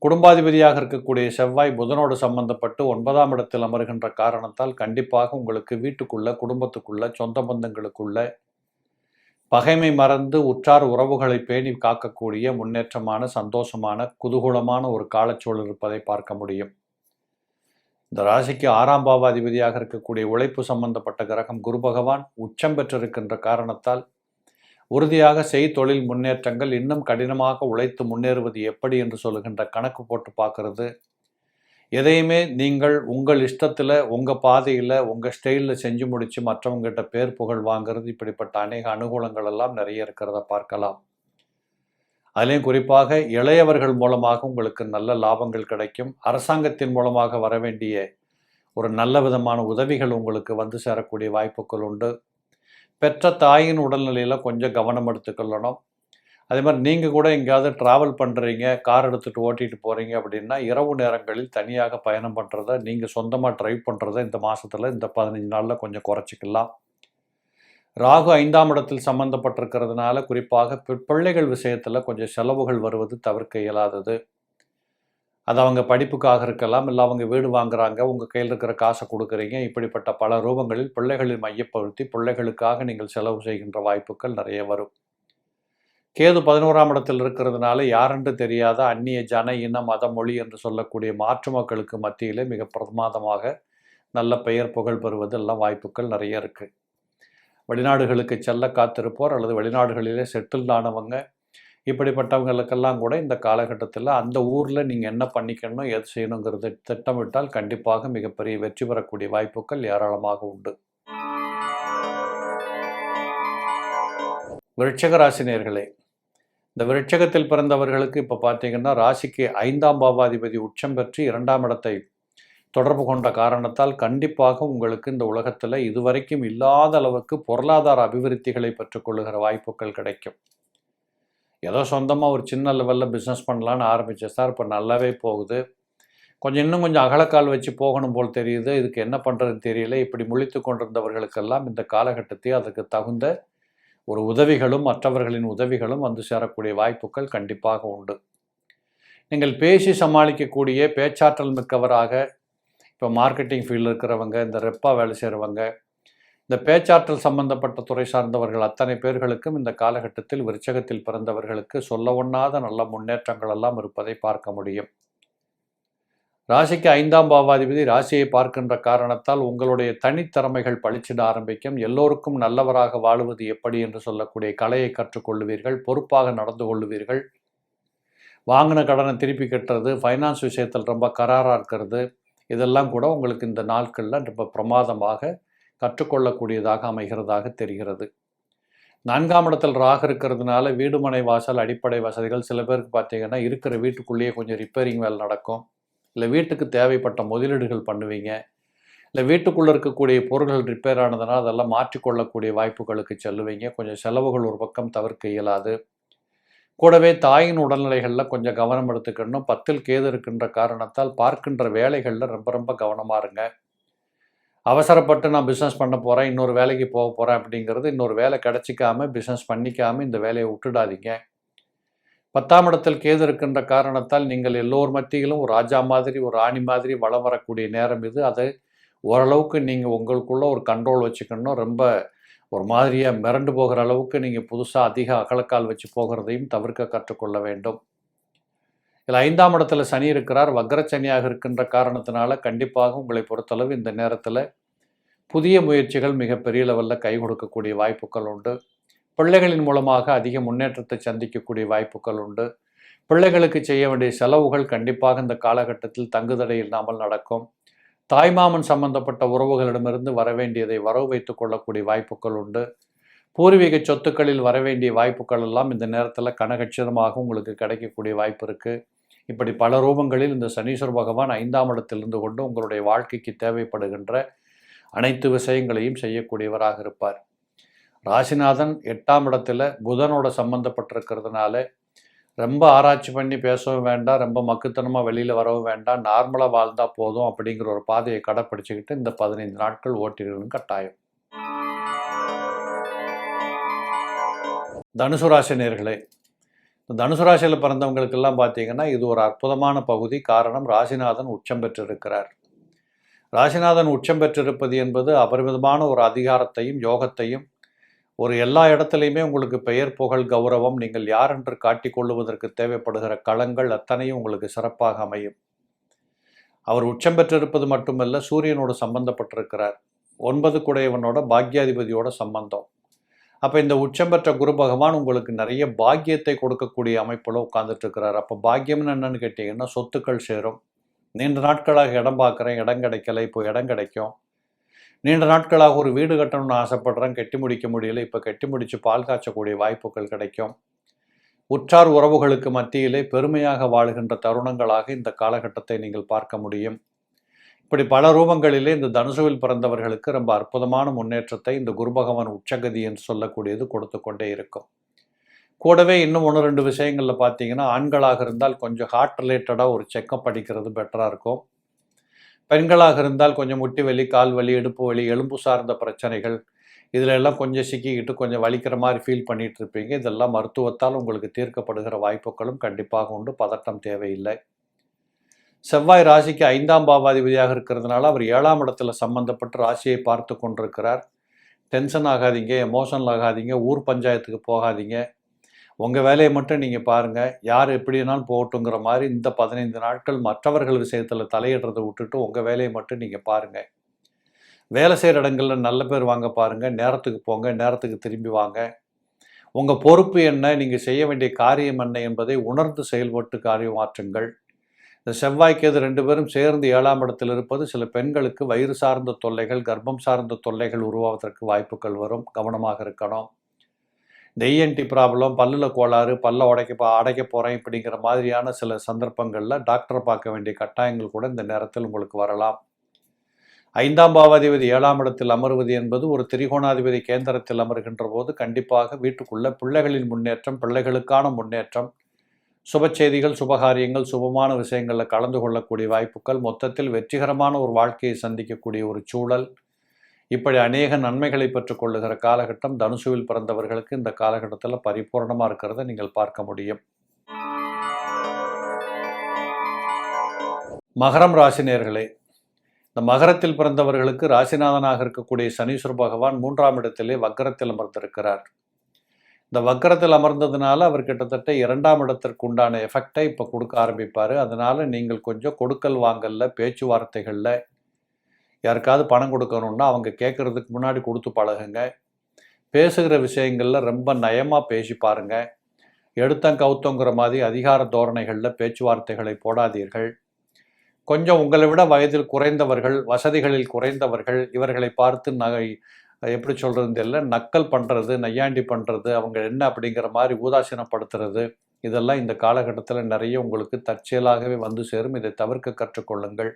குடும்பாதிபதியாக இருக்கக்கூடிய செவ்வாய் புதனோடு சம்பந்தப்பட்டு 9ஆம் இடத்தில் அமர்கின்ற காரணத்தால் கண்டிப்பாக உங்களுக்கு வீட்டுக்குள்ள, குடும்பத்துக்குள்ள, சொந்த பந்தங்களுக்குள்ள பகைமை மறந்து உற்றார் உறவுகளை பேணி காக்கக்கூடிய முன்னேற்றமான, சந்தோஷமான, குதூகூலமான ஒரு காலச்சூழல் இருப்பதை பார்க்க முடியும். இந்த ராசிக்கு 6ஆம் பாவாதிபதியாக இருக்கக்கூடிய உழைப்பு சம்பந்தப்பட்ட கிரகம் குரு பகவான் உச்சம் பெற்றிருக்கின்ற காரணத்தால் உறுதியாக தொழில் முன்னேற்றங்கள், இன்னும் கடினமாக உழைத்து முன்னேறுவது எப்படி என்று சொல்லுகின்ற கணக்கு போட்டு பார்க்கறது, எதையுமே நீங்கள் உங்கள் இஷ்டத்தில், உங்கள் பாதையில், உங்கள் ஸ்டைலில் செஞ்சு முடித்து மற்றவங்ககிட்ட பேர் புகழ் வாங்கிறது, இப்படிப்பட்ட அநேக அனுகூலங்கள் எல்லாம் நிறைய இருக்கிறத பார்க்கலாம். அதிலையும் குறிப்பாக இளையவர்கள் மூலமாக உங்களுக்கு நல்ல லாபங்கள் கிடைக்கும். அரசாங்கத்தின் மூலமாக வர வேண்டிய ஒரு நல்ல விதமான உதவிகள் உங்களுக்கு வந்து சேரக்கூடிய வாய்ப்புகள் உண்டு. பெற்ற தாயின் உடல்நிலையில் கொஞ்சம் கவனம் எடுத்துக்கொள்ளணும். அதே மாதிரி நீங்கள் கூட எங்கேயாவது ட்ராவல் பண்ணுறீங்க, கார் எடுத்துகிட்டு ஓட்டிகிட்டு போகிறீங்க அப்படின்னா, இரவு நேரங்களில் தனியாக பயணம் பண்ணுறத, நீங்கள் சொந்தமாக ட்ரைவ் பண்ணுறத இந்த மாதத்தில், இந்த 15 நாளில் கொஞ்சம் குறைச்சிக்கலாம். ராகு 5ஆம் இடத்தில் சம்பந்தப்பட்டிருக்கிறதுனால குறிப்பாக பிள்ளைகள் விஷயத்தில் கொஞ்சம் செலவுகள் வருவது தவிர்க்க இயலாதது. அது அவங்க படிப்புக்காக இருக்கலாம், இல்லை அவங்க வீடு வாங்குறாங்க, உங்கள் கையில் இருக்கிற காசை கொடுக்குறீங்க. இப்படிப்பட்ட பல ரூபங்களில் பிள்ளைகளை மையப்படுத்தி பிள்ளைகளுக்காக நீங்கள் செலவு செய்கின்ற வாய்ப்புகள் நிறைய வரும். கேது 11ஆம் இடத்தில் இருக்கிறதுனால யாரென்று தெரியாத அந்நிய ஜன இன மத மொழி என்று சொல்லக்கூடிய மாற்று மக்களுக்கு மத்தியிலே மிக பிரமாதமாக நல்ல பெயர் புகழ் பெறுவது எல்லாம் வாய்ப்புகள் நிறைய இருக்குது. வெளிநாடுகளுக்கு செல்ல காத்திருப்போர் அல்லது வெளிநாடுகளிலே செட்டில் ஆனவங்க, இப்படிப்பட்டவங்களுக்கெல்லாம் கூட இந்த காலகட்டத்தில் அந்த ஊரில் நீங்கள் என்ன பண்ணிக்கணும், எது செய்யணுங்கிறது திட்டமிட்டால் கண்டிப்பாக மிகப்பெரிய வெற்றி பெறக்கூடிய வாய்ப்புகள் ஏராளமாக உண்டு. விருச்சிக ராசினியர்களே, இந்த விருட்சகத்தில் பிறந்தவர்களுக்கு இப்போ பார்த்தீங்கன்னா ராசிக்கு 5ஆம் பாவாதிபதி உச்சம் பெற்று 2ஆம் இடத்தை தொடர்பு கொண்ட காரணத்தால் கண்டிப்பாக உங்களுக்கு இந்த உலகத்தில் இதுவரைக்கும் இல்லாத அளவுக்கு பொருளாதார அபிவிருத்திகளை பெற்றுக்கொள்ளுகிற வாய்ப்புகள் கிடைக்கும். ஏதோ சொந்தமாக ஒரு சின்ன லெவலில் பிஸ்னஸ் பண்ணலான்னு ஆரம்பித்தேன் சார், இப்போ நல்லாவே போகுது, இன்னும் கொஞ்சம் அகலக்கால் வச்சு போகணும் போல் தெரியுது, இதுக்கு என்ன பண்ணுறதுன்னு தெரியல, இப்படி முழித்து கொண்டிருந்தவர்களுக்கெல்லாம் இந்த காலகட்டத்தை அதுக்கு தகுந்த ஒரு உதவிகளும் மற்றவர்களின் உதவிகளும் வந்து சேரக்கூடிய வாய்ப்புகள் கண்டிப்பாக உண்டு. நீங்கள் பேசி சமாளிக்கக்கூடிய பேச்சாற்றல் மிக்கவராக, இப்போ மார்க்கெட்டிங் ஃபீல்டில் இருக்கிறவங்க, இந்த ரெப்பாக வேலை செய்கிறவங்க, இந்த பேச்சாற்றல் சம்பந்தப்பட்ட துறை சார்ந்தவர்கள் அத்தனை பேர்களுக்கும் இந்த காலகட்டத்தில் விருச்சகத்தில் பிறந்தவர்களுக்கு சொல்ல ஒண்ணாத நல்ல முன்னேற்றங்கள் எல்லாம் இருப்பதை பார்க்க முடியும். ராசிக்கு 5ஆம் பாவாதிபதி ராசியை பார்க்கின்ற காரணத்தால் உங்களுடைய தனித்திறமைகள் பளிச்சிட ஆரம்பிக்கும். எல்லோருக்கும் நல்லவராக வாழுவது எப்படி என்று சொல்லக்கூடிய கலையை கற்றுக்கொள்ளுவீர்கள். பொறுப்பாக நடந்து கொள்ளுவீர்கள். வாங்கின கடனை திருப்பி கட்டுறது, ஃபைனான்ஸ் விஷயத்தில் ரொம்ப கராராக இருக்கிறது, இதெல்லாம் கூட உங்களுக்கு இந்த நாட்களில் ரொம்ப பிரமாதமாக கற்றுக்கொள்ளக்கூடியதாக அமைகிறதாக தெரிகிறது. 4ஆம் இடத்தில் ராகு இருக்கிறதுனால வீடு மனை வாசல் அடிப்படை வசதிகள் சில பேருக்கு பார்த்தீங்கன்னா இருக்கிற வீட்டுக்குள்ளேயே கொஞ்சம் ரிப்பேரிங் வேலை நடக்கும், இல்லை வீட்டுக்கு தேவைப்பட்ட முதலீடுகள் பண்ணுவீங்க, இல்லை வீட்டுக்குள்ளே இருக்கக்கூடிய பொருள்கள் ரிப்பேர் ஆனதுனால் அதெல்லாம் மாற்றிக்கொள்ளக்கூடிய வாய்ப்புகளுக்கு செல்லுவீங்க. கொஞ்சம் செலவுகள் ஒரு பக்கம் தவிர்க்க இயலாது. கூடவே தாயின் உடல்நிலைகளில் கொஞ்சம் கவனம் எடுத்துக்கணும். 10ல் கேது இருக்கின்ற காரணத்தால் பார்க்கின்ற வேலைகளில் ரொம்ப ரொம்ப கவனமாக இருங்க. அவசரப்பட்டு நான் பிஸ்னஸ் பண்ண போகிறேன், இன்னொரு வேலைக்கு போக போகிறேன் அப்படிங்கிறது, இன்னொரு வேலை கிடச்சிக்காமல் பிஸ்னஸ் பண்ணிக்காமல் இந்த வேலையை விட்டுடாதீங்க. 10ஆம் இடத்தில் கேது இருக்கின்ற காரணத்தால் நீங்கள் எல்லோர் மத்தியிலும் ஒரு ராஜா மாதிரி ஒரு ராணி மாதிரி வளம் வரக்கூடிய நேரம் இது. அதை ஓரளவுக்கு நீங்கள் உங்களுக்குள்ள ஒரு கண்ட்ரோல் வச்சுக்கணும். ரொம்ப ஒரு மாதிரியாக மிரண்டு போகிற அளவுக்கு நீங்கள் புதுசாக அதிக அகலக்கால் வச்சு போகிறதையும் தவிர்க்க கற்றுக்கொள்ள வேண்டும். இதில் 5ஆம் இடத்துல சனி இருக்கிறார். வக்ரச்சனியாக இருக்கின்ற காரணத்தினால கண்டிப்பாக உங்களை பொறுத்தளவு இந்த நேரத்தில் புதிய முயற்சிகள் மிகப்பெரிய லெவலில் கை கொடுக்கக்கூடிய வாய்ப்புகள் உண்டு. பிள்ளைகளின் மூலமாக அதிக முன்னேற்றத்தை சந்திக்கக்கூடிய வாய்ப்புகள் உண்டு. பிள்ளைகளுக்கு செய்ய வேண்டிய செலவுகள் கண்டிப்பாக இந்த காலகட்டத்தில் தங்குதடை இல்லாமல் நடக்கும். தாய்மாமன் சம்பந்தப்பட்ட உறவுகளிடமிருந்து வரவேண்டியதை வரவு வைத்துக் கொள்ளக்கூடிய வாய்ப்புகள் உண்டு. பூர்வீக சொத்துக்களில் வரவேண்டிய வாய்ப்புகள் எல்லாம் இந்த நேரத்தில் கனகச்சிதமாக உங்களுக்கு கிடைக்கக்கூடிய வாய்ப்பு இருக்குது. இப்படி பல ரூபங்களில் இந்த சனீஸ்வர பகவான் 5ஆம் இடத்திலிருந்து கொண்டு உங்களுடைய வாழ்க்கைக்கு தேவைப்படுகின்ற அனைத்து விஷயங்களையும் செய்யக்கூடியவராக இருப்பார். ராசிநாதன் 8ஆம் இடத்துல புதனோட சம்பந்தப்பட்டிருக்கிறதுனால ரொம்ப ஆராய்ச்சி பண்ணி பேசவும் வேண்டாம், ரொம்ப மக்குத்தனமாக வெளியில் வரவும் வேண்டாம், நார்மலாக வாழ்ந்தால் போதும் அப்படிங்கிற ஒரு பாதையை கடைப்பிடிச்சிக்கிட்டு இந்த 15 நாட்கள் ஓட்டிடணும் கட்டாயம். தனுசு ராசி நேயர்களே, தனுசு ராசியில் பிறந்தவங்களுக்கெல்லாம் பார்த்தீங்கன்னா இது ஒரு அற்புதமான பகுதி. காரணம், ராசிநாதன் உச்சம் பெற்றிருக்கிறார். ராசிநாதன் உச்சம் பெற்றிருப்பது என்பது அபரிமிதமான ஒரு அதிகாரத்தையும் யோகத்தையும், ஒரு எல்லா இடத்துலையுமே உங்களுக்கு பெயர் புகழ் கௌரவம், நீங்கள் யார் என்று காட்டிக்கொள்ளுவதற்கு தேவைப்படுகிற களங்கள் அத்தனையும் உங்களுக்கு சிறப்பாக அமையும். அவர் உச்சம் பெற்றிருப்பது மட்டுமல்ல, சூரியனோடு சம்பந்தப்பட்டிருக்கிறார். 9 குடையவனோட பாக்யாதிபதியோட சம்பந்தம். அப்போ இந்த உச்சம் பெற்ற குரு பகவான் உங்களுக்கு நிறைய பாக்கியத்தை கொடுக்கக்கூடிய அமைப்பில் உட்கார்ந்துட்டு இருக்கிறார். அப்போ பாக்கியம்னு என்னன்னு கேட்டிங்கன்னா சொத்துக்கள் சேரும், நீண்ட நாட்களாக இடம் பார்க்குறேன், இடம் கிடைக்கல, இப்போ இடம் கிடைக்கும். நீண்ட நாட்களாக ஒரு வீடு கட்டணும்னு ஆசைப்படுறேன், கட்டி முடிக்க முடியல, இப்போ கட்டி முடித்து பால் காய்ச்சக்கூடிய வாய்ப்புகள் கிடைக்கும். உற்றார் உறவுகளுக்கு மத்தியிலே பெருமையாக வாழுகின்ற தருணங்களாக இந்த காலகட்டத்தை நீங்கள் பார்க்க முடியும். இப்படி பல ரூபங்களிலே இந்த தனுசுவில் பிறந்தவர்களுக்கு ரொம்ப அற்புதமான முன்னேற்றத்தை இந்த குரு பகவான் உச்சகதி என்று சொல்லக்கூடியது கொடுத்து கொண்டே இருக்கும். கூடவே இன்னும் 1-2 விஷயங்களில் பார்த்தீங்கன்னா, ஆண்களாக இருந்தால் கொஞ்சம் ஹார்ட் ரிலேட்டடாக ஒரு செக்கப் படிக்கிறது பெட்டராக இருக்கும். பெண்களாக இருந்தால் கொஞ்சம் முட்டி வலி, கால் வலி, இடுப்பு வலி, எலும்பு சார்ந்த பிரச்சனைகள், இதில் எல்லாம் கொஞ்சம் சிக்கிக்கிட்டு கொஞ்சம் வலிக்கிற மாதிரி ஃபீல் பண்ணிகிட்டு இருப்பீங்க. இதெல்லாம் மருத்துவத்தால் உங்களுக்கு தீர்க்கப்படுகிற வாய்ப்புகளும் கண்டிப்பாக உண்டு. பதட்டம் தேவையில்லை. செவ்வாய் ராசிக்கு 5ஆம் பாவாதிபதியாக இருக்கிறதுனால அவர் 7ஆம் இடத்துல சம்பந்தப்பட்டு ராசியை பார்த்து கொண்டிருக்கிறார். டென்ஷன் ஆகாதீங்க, எமோஷனல் ஆகாதீங்க, ஊர் பஞ்சாயத்துக்கு போகாதீங்க. உங்கள் வேலையை மட்டும் நீங்கள் பாருங்கள். யார் எப்படினாலும் போகட்டுங்கிற மாதிரி இந்த 15 நாட்கள் மற்றவர்கள் விஷயத்தில் தலையிடுறதை விட்டுட்டு உங்கள் வேலையை மட்டும் நீங்கள் பாருங்கள். வேலை செய்கிற இடங்களில் நல்ல பேர் வாங்க பாருங்கள். நேரத்துக்கு போங்க, நேரத்துக்கு திரும்பி வாங்க. உங்கள் பொறுப்பு என்ன, நீங்கள் செய்ய வேண்டிய காரியம் என்ன என்பதை உணர்ந்து செயல்பட்டு காரியம் மாற்றுங்கள். இந்த செவ்வாய்க்கேது 2 பேரும் சேர்ந்து 7ஆம் இடத்தில் இருப்பது சில பெண்களுக்கு வயிறு சார்ந்த தொல்லைகள், கர்ப்பம் சார்ந்த தொல்லைகள் உருவாவதற்கு வாய்ப்புகள் வரும். கவனமாக இருக்கணும். இந்த இஎன்டி ப்ராப்ளம், பல்லில் கோளாறு, பல்ல அடைக்க போகிறேன் இப்படிங்கிற மாதிரியான சில சந்தர்ப்பங்களில் டாக்டரை பார்க்க வேண்டிய கட்டாயங்கள் கூட இந்த நேரத்தில் உங்களுக்கு வரலாம். 5ஆம் பாவாதிபதி 7ஆம் இடத்தில் அமர்வது என்பது ஒரு திரிகோணாதிபதி கேந்திரத்தில் அமர்கின்ற போது கண்டிப்பாக வீட்டுக்குள்ள பிள்ளைகளின் முன்னேற்றம், பிள்ளைகளுக்கான முன்னேற்றம், சுப செய்திகள், சுபகாரியங்கள், சுபமான விஷயங்களில் கலந்து கொள்ளக்கூடிய வாய்ப்புகள், மொத்தத்தில் வெற்றிகரமான ஒரு வாழ்க்கையை சந்திக்கக்கூடிய ஒரு சூழல், இப்படி அநேக நன்மைகளை பெற்றுக்கொள்ளுகிற காலகட்டம் தனுசுவில் பிறந்தவர்களுக்கு இந்த காலகட்டத்தில் பரிபூர்ணமாக இருக்கிறத நீங்கள் பார்க்க முடியும். மகரம் ராசி நேயர்களே, இந்த மகரத்தில் பிறந்தவர்களுக்கு ராசிநாதனாக இருக்கக்கூடிய சனீஸ்வர பகவான் 3ஆம் இடத்திலே வக்கரத்தில் அமர்ந்திருக்கிறார். இந்த வக்கரத்தில் அமர்ந்ததுனால அவர் கிட்டத்தட்ட 2ஆம் இடத்திற்கு உண்டான எஃபெக்டை இப்போ கொடுக்க ஆரம்பிப்பார். அதனால் நீங்கள் கொஞ்சம் கொடுக்கல் வாங்கல்ல, பேச்சுவார்த்தைகளில் யாருக்காவது பணம் கொடுக்கணுன்னா அவங்க கேட்குறதுக்கு முன்னாடி கொடுத்து பழகுங்க. பேசுகிற விஷயங்களில் ரொம்ப நயமாக பேசி பாருங்கள். எடுத்தங்கவுத்தங்கிற மாதிரி அதிகார தோரணைகளில் பேச்சுவார்த்தைகளை போடாதீர்கள். கொஞ்சம் உங்களை விட வயதில் குறைந்தவர்கள், வசதிகளில் குறைந்தவர்கள், இவர்களை பார்த்து எப்படி சொல்கிறது தெரியல, நக்கல் பண்ணுறது, நையாண்டி பண்ணுறது, அவங்க என்ன அப்படிங்கிற மாதிரி ஊதாசீனப்படுத்துறது, இதெல்லாம் இந்த காலகட்டத்தில் நிறைய உங்களுக்கு தற்செயலாகவே வந்து சேரும். இதை தவிர்க்க கற்றுக்கொள்ளுங்கள்.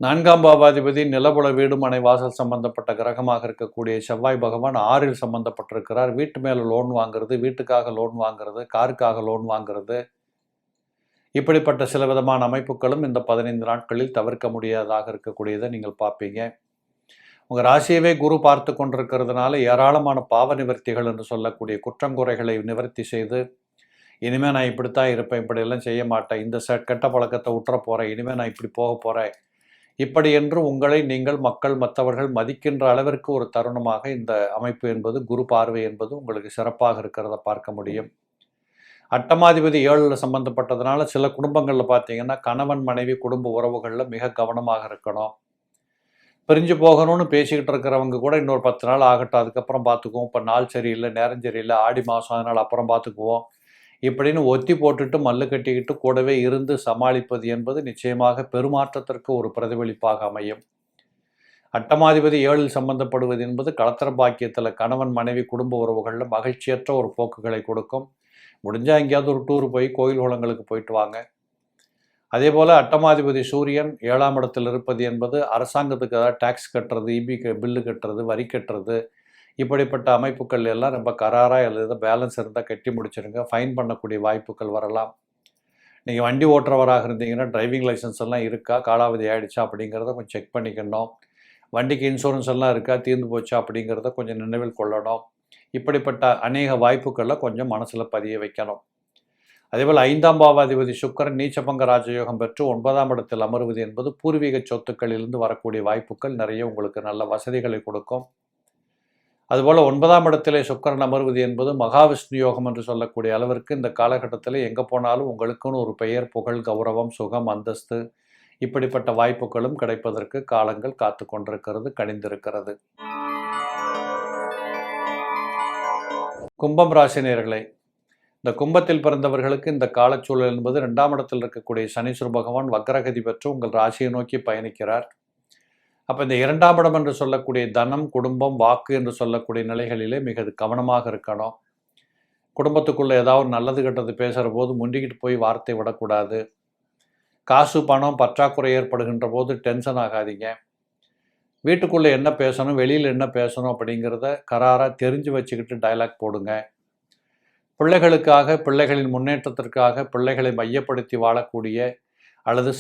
4ஆம் பாவாதிபதி நிலபுல வீடு மனை வாசல் சம்பந்தப்பட்ட கிரகமாக இருக்கக்கூடிய செவ்வாய் பகவான் 6இல் சம்பந்தப்பட்டிருக்கிறார். வீட்டு மேலே லோன் வாங்குறது, வீட்டுக்காக லோன் வாங்குறது, காருக்காக லோன் வாங்குறது, இப்படிப்பட்ட சில விதமான அமைப்புகளும் இந்த 15 நாட்களில் தவிர்க்க முடியாததாக இருக்கக்கூடியதை நீங்கள் பார்ப்பீங்க. உங்கள் ராசியவே குரு பார்த்து கொண்டிருக்கிறதுனால ஏராளமான பாவ நிவர்த்திகள் என்று சொல்லக்கூடிய குற்றங்குறைகளை நிவர்த்தி செய்து, இனிமேல் நான் இப்படித்தான் இருப்பேன், இப்படியெல்லாம் செய்ய மாட்டேன், இந்த கெட்ட பழக்கத்தை விட்டுற போகிறேன், இனிமேல் நான் இப்படி போக போகிறேன், இப்படி என்று உங்களை நீங்கள் மக்கள் மற்றவர்கள் மதிக்கின்ற அளவிற்கு ஒரு தருணமாக இந்த அமைப்பு என்பது, குரு பார்வை என்பது உங்களுக்கு சிறப்பாக இருக்கிறத பார்க்க முடியும். அட்டமாதிபதி 7ல் சம்பந்தப்பட்டதுனால சில குடும்பங்களில் பார்த்தீங்கன்னா கணவன் மனைவி குடும்ப உறவுகளில் மிக கவனமாக இருக்கணும். பிரிஞ்சு போகணும்னு பேசிக்கிட்டு இருக்கிறவங்க கூட இன்னொரு 10 நாள் ஆகட்டும், அதுக்கப்புறம் பார்த்துக்குவோம், இப்போ நாள் சரியில்லை, நேரம் சரியில்லை, ஆடி மாதம், அதனால் அப்புறம் பார்த்துக்குவோம் இப்படின்னு ஒத்தி போட்டுட்டு மல்லு கட்டிக்கிட்டு கூடவே இருந்து சமாளிப்பது என்பது நிச்சயமாக பெருமாற்றத்திற்கு ஒரு பிரதிபலிப்பாக அமையும். அட்டமாதிபதி 7ல் சம்பந்தப்படுவது என்பது களத்திர பாக்கியத்தில் கணவன் மனைவி குடும்ப உறவுகளில் மகிழ்ச்சியற்ற ஒரு போக்குகளை கொடுக்கும். முடிஞ்சால் எங்கேயாவது ஒரு டூர் போய் கோயில் குளங்களுக்கு போயிட்டு வாங்க. அதே போல் அட்டமாதிபதி சூரியன் 7ஆம் இடத்தில் இருப்பது என்பது அரசாங்கத்துக்கு ஏதாவது டேக்ஸ் கட்டுறது, இபி பில்லு கட்டுறது, வரி கட்டுறது, இப்படிப்பட்ட அமைப்புகள் எல்லாம் ரொம்ப கராராக எழுத பேலன்ஸ் இருந்தால் கட்டி முடிச்சிருங்க. ஃபைன் பண்ணக்கூடிய வாய்ப்புகள் வரலாம். நீங்கள் வண்டி ஓட்டுறவராக இருந்தீங்கன்னா டிரைவிங் லைசன்ஸ் எல்லாம் இருக்கா, காலாவதி ஆகிடுச்சா அப்படிங்கிறத கொஞ்சம் செக் பண்ணிக்கணும். வண்டிக்கு இன்சூரன்ஸ் எல்லாம் இருக்கா, தீர்ந்து போச்சா அப்படிங்கிறத கொஞ்சம் நினைவில் கொள்ளணும். இப்படிப்பட்ட அநேக வாய்ப்புகளை கொஞ்சம் மனசில் பதிய வைக்கணும். அதேபோல் 5ஆம் பாவாதிபதி சுக்கிரன் நீச்சபங்க ராஜயோகம் பெற்று 9ஆம் இடத்தில் அமர்வது என்பது பூர்வீக சொத்துக்களிலிருந்து வரக்கூடிய வாய்ப்புகள் நிறைய உங்களுக்கு நல்ல வசதிகளை கொடுக்கும். அதுபோல் 9ஆம் இடத்திலே சுக்கிரன் அமர்வது என்பது மகாவிஷ்ணு யோகம் என்று சொல்லக்கூடிய அளவிற்கு இந்த காலகட்டத்தில் எங்கே போனாலும் உங்களுக்குன்னு ஒரு பெயர், புகழ், கௌரவம், சுகம், அந்தஸ்து, இப்படிப்பட்ட வாய்ப்புகளும் கிடைப்பதற்கு காலங்கள் காத்து கொண்டிருக்கிறது, கணிந்திருக்கிறது. கும்பம் ராசி நேயர்களே, இந்த கும்பத்தில் பிறந்தவர்களுக்கு இந்த காலச்சூழல் என்பது 2ஆம் இடத்தில் இருக்கக்கூடிய சனீஸ்வர பகவான் வக்ரகதி பெற்று உங்கள் ராசியை நோக்கி பயணிக்கிறார். அப்போ இந்த 2ஆம் இடம் என்று சொல்லக்கூடிய தனம், குடும்பம், வாக்கு என்று சொல்லக்கூடிய நிலைகளிலே மிக கவனமாக இருக்கணும். குடும்பத்துக்குள்ளே ஏதாவது நல்லது கெட்டது பேசுகிற போது முண்டிக்கிட்டு போய் வார்த்தை விடக்கூடாது. காசு பணம் பற்றாக்குறை ஏற்படுகின்ற போது டென்ஷன் ஆகாதீங்க. வீட்டுக்குள்ளே என்ன பேசணும், வெளியில் என்ன பேசணும் அப்படிங்கிறத கராராக தெரிஞ்சு வச்சுக்கிட்டு டயலாக் போடுங்க. பிள்ளைகளுக்காக, பிள்ளைகளின் முன்னேற்றத்திற்காக, பிள்ளைகளை மையப்படுத்தி வாழக்கூடிய அல்லது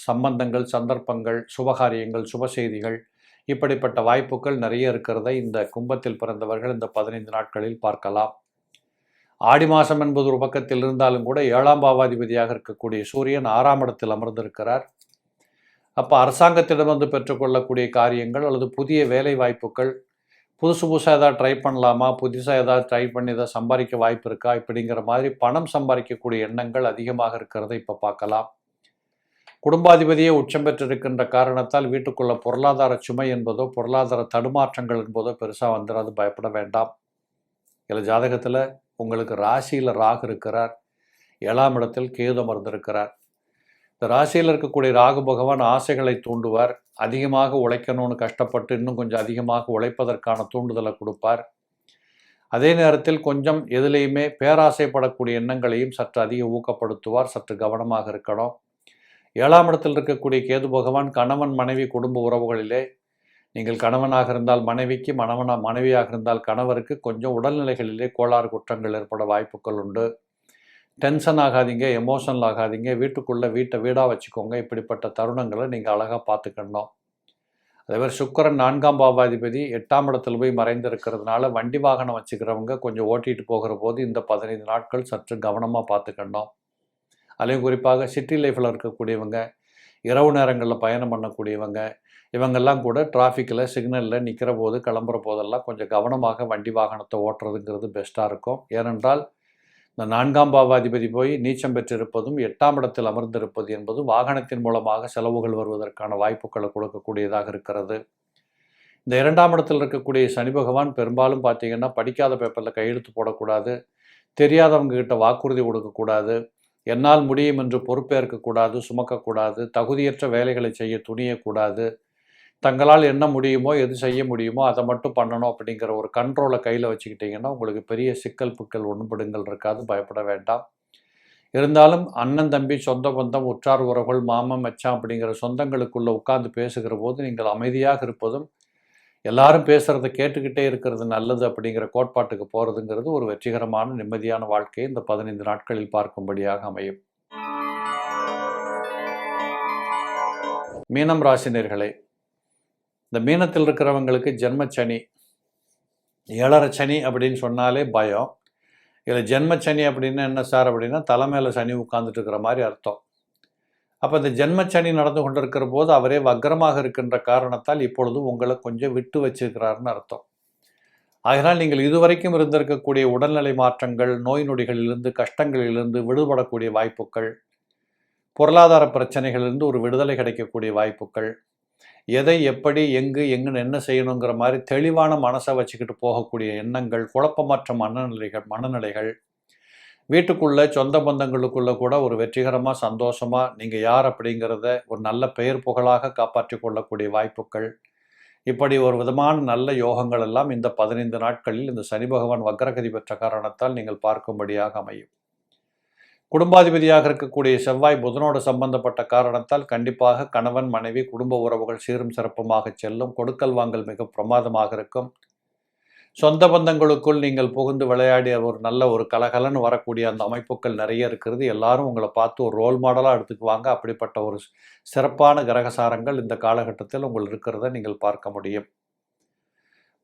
சம்பந்தங்கள், சந்தர்ப்பங்கள், சுபகாரியங்கள், சுப செய்திகள், இப்படிப்பட்ட வாய்ப்புகள் நிறைய இருக்கிறதை இந்த கும்பத்தில் பிறந்தவர்கள் இந்த 15 நாட்களில் பார்க்கலாம். ஆடி மாதம் என்பது ஒரு பக்கத்தில் இருந்தாலும் கூட 7ஆம் பாவாதிபதியாக இருக்கக்கூடிய சூரியன் 6ஆம் இடத்தில் அமர்ந்திருக்கிறார். அப்போ அரசாங்கத்திடமிருந்து பெற்றுக்கொள்ளக்கூடிய காரியங்கள் அல்லது புதிய வேலை வாய்ப்புகள், புதுசாக ஏதாவது ட்ரை பண்ணலாமா, புதுசாக ஏதாவது ட்ரை பண்ணி ஏதாவது சம்பாதிக்க வாய்ப்பு இருக்கா, இப்படிங்கிற மாதிரி பணம் சம்பாதிக்கக்கூடிய எண்ணங்கள் அதிகமாக இருக்கிறத இப்போ பார்க்கலாம். குடும்பாதிபதியே உச்சம் பெற்றிருக்கின்ற காரணத்தால் வீட்டுக்குள்ள பொருளாதார சுமை என்பதோ பொருளாதார தடுமாற்றங்கள் என்பதோ பெருசாக வந்துடாது, பயப்பட வேண்டாம். இதில் ஜாதகத்தில் உங்களுக்கு ராசியில் ராகு இருக்கிறார், 7ஆம் இடத்தில் கேது அமர்ந்திருக்கிறார். இந்த ராசியில் இருக்கக்கூடிய ராகு பகவான் ஆசைகளை தூண்டுவார். அதிகமாக உழைக்கணும்னு கஷ்டப்பட்டு இன்னும் கொஞ்சம் அதிகமாக உழைப்பதற்கான தூண்டுதலை கொடுப்பார். அதே நேரத்தில் கொஞ்சம் எதுலேயுமே பேராசைப்படக்கூடிய எண்ணங்களையும் சற்று அதிக ஊக்கப்படுத்துவார். சற்று கவனமாக இருக்கணும். 7ஆம் இடத்தில் இருக்கக்கூடிய கேது பகவான் கணவன் மனைவி குடும்ப உறவுகளிலே, நீங்கள் கணவனாக இருந்தால் மனைவிக்கு, மனைவியாக இருந்தால் கணவருக்கு கொஞ்சம் உடல்நிலைகளிலே கோளாறு குற்றங்கள் ஏற்பட வாய்ப்புகள் உண்டு. டென்ஷன் ஆகாதீங்க, எமோஷனல் ஆகாதீங்க, வீட்டுக்குள்ளே வீடாக வச்சுக்கோங்க. இப்படிப்பட்ட தருணங்களை நீங்கள் அழகாக பார்த்துக்கணும். அதேமாதிரி சுக்கிரன் 4ஆம் பாவாதிபதி 8ஆம் இடத்துல போய் மறைந்திருக்கிறதுனால வண்டி வாகனம் வச்சுக்கிறவங்க கொஞ்சம் ஓட்டிகிட்டு போகிற போது இந்த 15 நாட்கள் சற்று கவனமாக பார்த்துக்கணும். அதுலேயும் குறிப்பாக சிட்டி லைஃப்பில் இருக்கக்கூடியவங்க, இரவு நேரங்களில் பயணம் பண்ணக்கூடியவங்க, இவங்கெல்லாம் கூட டிராஃபிக்கில் சிக்னலில் நிற்கிற போது கிளம்புற போதெல்லாம் கொஞ்சம் கவனமாக வண்டி வாகனத்தை ஓட்டுறதுங்கிறது பெஸ்ட்டாக இருக்கும். ஏனென்றால் இந்த 4ஆம் பாவாதிபதி போய் நீச்சம் பெற்றிருப்பதும் 8ஆம் இடத்தில் அமர்ந்திருப்பது என்பது வாகனத்தின் மூலமாக செலவுகள் வருவதற்கான வாய்ப்புகளை கொடுக்கக்கூடியதாக இருக்கிறது. இந்த 2ஆம் இடத்தில் இருக்கக்கூடிய சனி பகவான் பெரும்பாலும் பார்த்தீங்கன்னா படிக்காத பேப்பரில் கையெழுத்து போடக்கூடாது, தெரியாதவங்க கிட்ட வாக்குறுதி கொடுக்கக்கூடாது, என்னால் முடியும் என்று பொறுப்பேற்கக்கூடாது, சுமக்கக்கூடாது, தகுதியற்ற வேலைகளை செய்ய துணியக்கூடாது, தங்களால் என்ன முடியுமோ எது செய்ய முடியுமோ அதை மட்டும் பண்ணணும் அப்படிங்கிற ஒரு கண்ட்ரோலை கையில் வச்சுக்கிட்டிங்கன்னா உங்களுக்கு பெரிய சிக்கல் புக்கல் ஒன்றுபடுங்கள் இருக்காது, பயப்பட வேண்டாம். இருந்தாலும் அண்ணன் தம்பி சொந்த பந்தம் உற்றார் உறவுகள் மாமன் மச்சான் அப்படிங்கிற சொந்தங்களுக்குள்ளே உட்கார்ந்து பேசுகிற போது நீங்கள் அமைதியாக இருப்பதும் எல்லாரும் பேசுகிறத கேட்டுக்கிட்டே இருக்கிறது நல்லது அப்படிங்கிற கோட்பாட்டுக்கு போகிறதுங்கிறது ஒரு வெற்றிகரமான நிம்மதியான வாழ்க்கையை இந்த 15 நாட்களில் பார்க்கும்படியாக அமையும். மீனம் ராசினியர்களே, இந்த மீனத்தில் இருக்கிறவங்களுக்கு ஜென்மச்சனி, 7.5 சனி அப்படின்னு சொன்னாலே பயம். இதில் ஜென்மச்சனி அப்படின்னா என்ன சார் அப்படின்னா தலைமையில் சனி உட்கார்ந்துட்டு இருக்கிற மாதிரி அர்த்தம். அப்போ இந்த ஜென்மச்சனி நடந்து கொண்டிருக்கிற போது அவரே வக்ரமாக இருக்கின்ற காரணத்தால் இப்பொழுது உங்களை கொஞ்சம் விட்டு வச்சிருக்கிறாருன்னு அர்த்தம். ஆகையால் நீங்கள் இதுவரைக்கும் இருந்திருக்கக்கூடிய உடல்நிலை மாற்றங்கள், நோய் நொடிகளிலிருந்து, கஷ்டங்களிலிருந்து விடுபடக்கூடிய வாய்ப்புகள், பொருளாதார பிரச்சனைகளிலிருந்து ஒரு விடுதலை கிடைக்கக்கூடிய வாய்ப்புகள், எதை எப்படி எங்கு என்ன செய்யணுங்கிற மாதிரி தெளிவான மனசை வச்சுக்கிட்டு போகக்கூடிய எண்ணங்கள், குழப்பமற்ற மனநிலைகள், வீட்டுக்குள்ளே சொந்த பந்தங்களுக்குள்ளே கூட ஒரு வெற்றிகரமாக சந்தோஷமாக நீங்கள் யார் அப்படிங்கிறத ஒரு நல்ல பெயர் புகழாக காப்பாற்றி கொள்ளக்கூடிய வாய்ப்புகள், இப்படி ஒரு விதமான நல்ல யோகங்கள் எல்லாம் இந்த 15 நாட்களில் இந்த சனி பகவான் வக்ரகதி பெற்ற காரணத்தால் நீங்கள் பார்க்கும்படியாக அமையும். குடும்பாதிபதியாக இருக்கக்கூடிய செவ்வாய் புதனோடு சம்பந்தப்பட்ட காரணத்தால் கண்டிப்பாக கணவன் மனைவி குடும்ப உறவுகள் சீரும் சிறப்புமாக செல்லும். கொடுக்கல் வாங்கல் மிக பிரமாதமாக இருக்கும். சொந்த பந்தங்களுக்குள் நீங்கள் புகுந்து விளையாடிய ஒரு நல்ல ஒரு கலகலன்னு வரக்கூடிய அந்த அமைப்புகள் நிறைய இருக்கிறது. எல்லாரும் உங்களை பார்த்து ஒரு ரோல் மாடலாக எடுத்துக்குவாங்க. அப்படிப்பட்ட ஒரு சிறப்பான கிரகசாரங்கள் இந்த காலகட்டத்தில் உங்களுக்கு இருக்கிறத நீங்கள் பார்க்க முடியும்.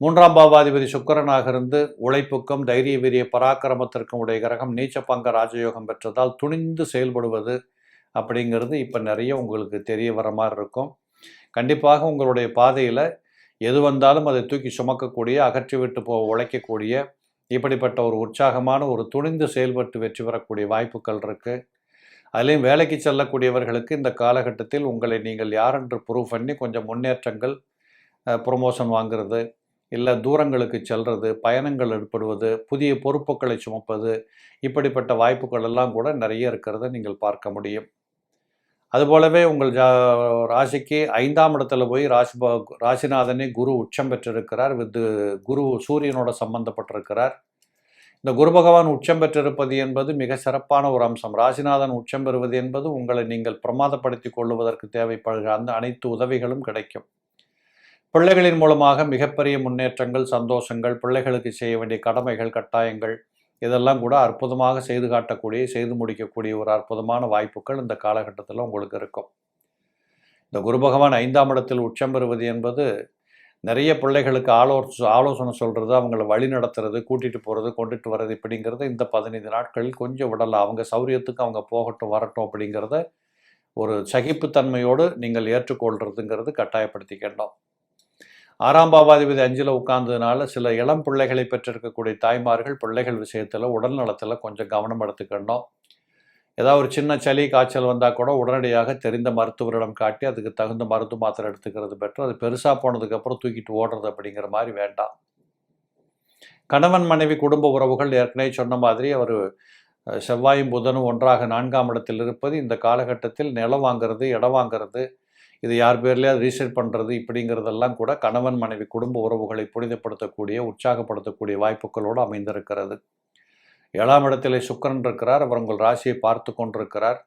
3ஆம் பாவாதிபதி சுக்கிரனாக இருந்து உழைப்புக்கும் தைரிய வீரிய பராக்கிரமத்திற்கும் உடைய கிரகம் நீச்சபங்க ராஜயோகம் பெற்றதால் துணிந்து செயல்படுவது அப்படிங்கிறது இப்போ நிறைய உங்களுக்கு தெரிய வர மாதிரி இருக்கும். கண்டிப்பாக உங்களுடைய பாதையில் எது வந்தாலும் அதை தூக்கி சுமக்கக்கூடிய, அகற்றி விட்டு உழைக்கக்கூடிய, இப்படிப்பட்ட ஒரு உற்சாகமான ஒரு துணிந்து செயல்பட்டு வெற்றி பெறக்கூடிய வாய்ப்புகள் இருக்குது. அதுலேயும் வேலைக்கு செல்லக்கூடியவர்களுக்கு இந்த காலகட்டத்தில் உங்களை நீங்கள் யாரென்று ப்ரூவ் பண்ணி கொஞ்சம் முன்னேற்றங்கள், ப்ரொமோஷன் வாங்குறது, இல்லை தூரங்களுக்கு செல்வது, பயணங்கள் ஏற்படுவது, புதிய பொறுப்புகளை சுமப்பது, இப்படிப்பட்ட வாய்ப்புகள் எல்லாம் கூட நிறைய இருக்கிறத நீங்கள் பார்க்க முடியும். அதுபோலவே உங்கள் ராசிக்கு 5ஆம் இடத்துல போய் ராசிநாதனே குரு உச்சம் பெற்றிருக்கிறார். குரு சூரியனோட சம்பந்தப்பட்டிருக்கிறார். இந்த குரு பகவான் உச்சம் பெற்றிருப்பது என்பது மிக சிறப்பான ஒரு அம்சம். ராசிநாதன் உச்சம் பெறுவது என்பது உங்களை நீங்கள் பிரமாதப்படுத்தி கொள்வதற்கு தேவைப்படுகிற அந்த அனைத்து உதவிகளும் கிடைக்கும். பிள்ளைகளின் மூலமாக மிகப்பெரிய முன்னேற்றங்கள், சந்தோஷங்கள், பிள்ளைகளுக்கு செய்ய வேண்டிய கடமைகள், கட்டாயங்கள் இதெல்லாம் கூட அற்புதமாக செய்து முடிக்கக்கூடிய ஒரு அற்புதமான வாய்ப்புகள் இந்த காலகட்டத்தில் உங்களுக்கு இருக்கும். இந்த குரு பகவான் 5ஆம் இடத்தில் உச்சம் பெறுவது என்பது நிறைய பிள்ளைகளுக்கு ஆலோசனை சொல்கிறது, அவங்கள வழி நடத்துறது, கூட்டிகிட்டு போகிறது, கொண்டுட்டு வர்றது இப்படிங்கிறத இந்த 15 நாட்களில் கொஞ்சம் விடலாம். அவங்க சௌரியத்துக்கு அவங்க போகட்டும் வரட்டும் அப்படிங்கிறத ஒரு சகிப்புத்தன்மையோடு நீங்கள் ஏற்றுக்கொள்கிறதுங்கிறது கட்டாயப்படுத்திக்கிட்டோம். 6ஆம் பாவாதிபதி 5ல் உட்கார்ந்ததுனால சில இளம் பிள்ளைகளை பெற்றிருக்கக்கூடிய தாய்மார்கள் பிள்ளைகள் விஷயத்தில் உடல் நலத்தில் கொஞ்சம் கவனம் எடுத்துக்கணும். ஏதாவது ஒரு சின்ன சளி காய்ச்சல் வந்தால் கூட உடனடியாக தெரிந்த மருத்துவரிடம் காட்டி அதுக்கு தகுந்த மருந்து மாத்திரை எடுத்துக்கிறது பெற்று அது பெருசாக போனதுக்கப்புறம் தூக்கிட்டு ஓடுறது அப்படிங்கிற மாதிரி வேண்டாம். கணவன் மனைவி குடும்ப உறவுகள் ஏற்கனவே சொன்ன மாதிரி அவர் செவ்வாயும் புதனும் ஒன்றாக 4ஆம் இடத்தில் இருப்பது இந்த காலகட்டத்தில் நிலம் வாங்கிறது, இடம் வாங்கிறது, இது யார் பேர்லையாவது ரீசெட் பண்ணுறது இப்படிங்கிறதெல்லாம் கூட கணவன் மனைவி குடும்ப உறவுகளை புனிதப்படுத்தக்கூடிய, உற்சாகப்படுத்தக்கூடிய வாய்ப்புகளோடு அமைந்திருக்கிறது. 7ஆம் இடத்திலே சுக்கிரன் இருக்கிறார். அவர் உங்கள் ராசியை பார்த்து கொண்டிருக்கிறார்.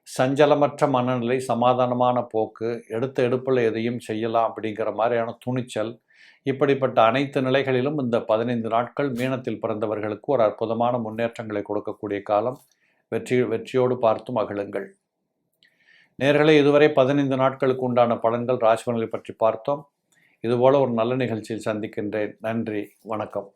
சஞ்சலமற்ற மனநிலை, சமாதானமான போக்கு, எடுத்த எடுப்பில் எதையும் செய்யலாம் அப்படிங்கிற மாதிரியான துணிச்சல், இப்படிப்பட்ட அனைத்து நிலைகளிலும் இந்த 15 நாட்கள் மீனத்தில் பிறந்தவர்களுக்கு ஒரு அற்புதமான முன்னேற்றங்களை கொடுக்கக்கூடிய காலம். வெற்றியோடு பார்த்து மகிழுங்கள். நேயர்களே, இதுவரை 15 நாட்களுக்கு உண்டான பலன்கள் ராசி பலன்களை பற்றி பார்த்தோம். இதுபோல ஒரு நல்ல நிகழ்ச்சியில் சந்திக்கின்றேன். நன்றி, வணக்கம்.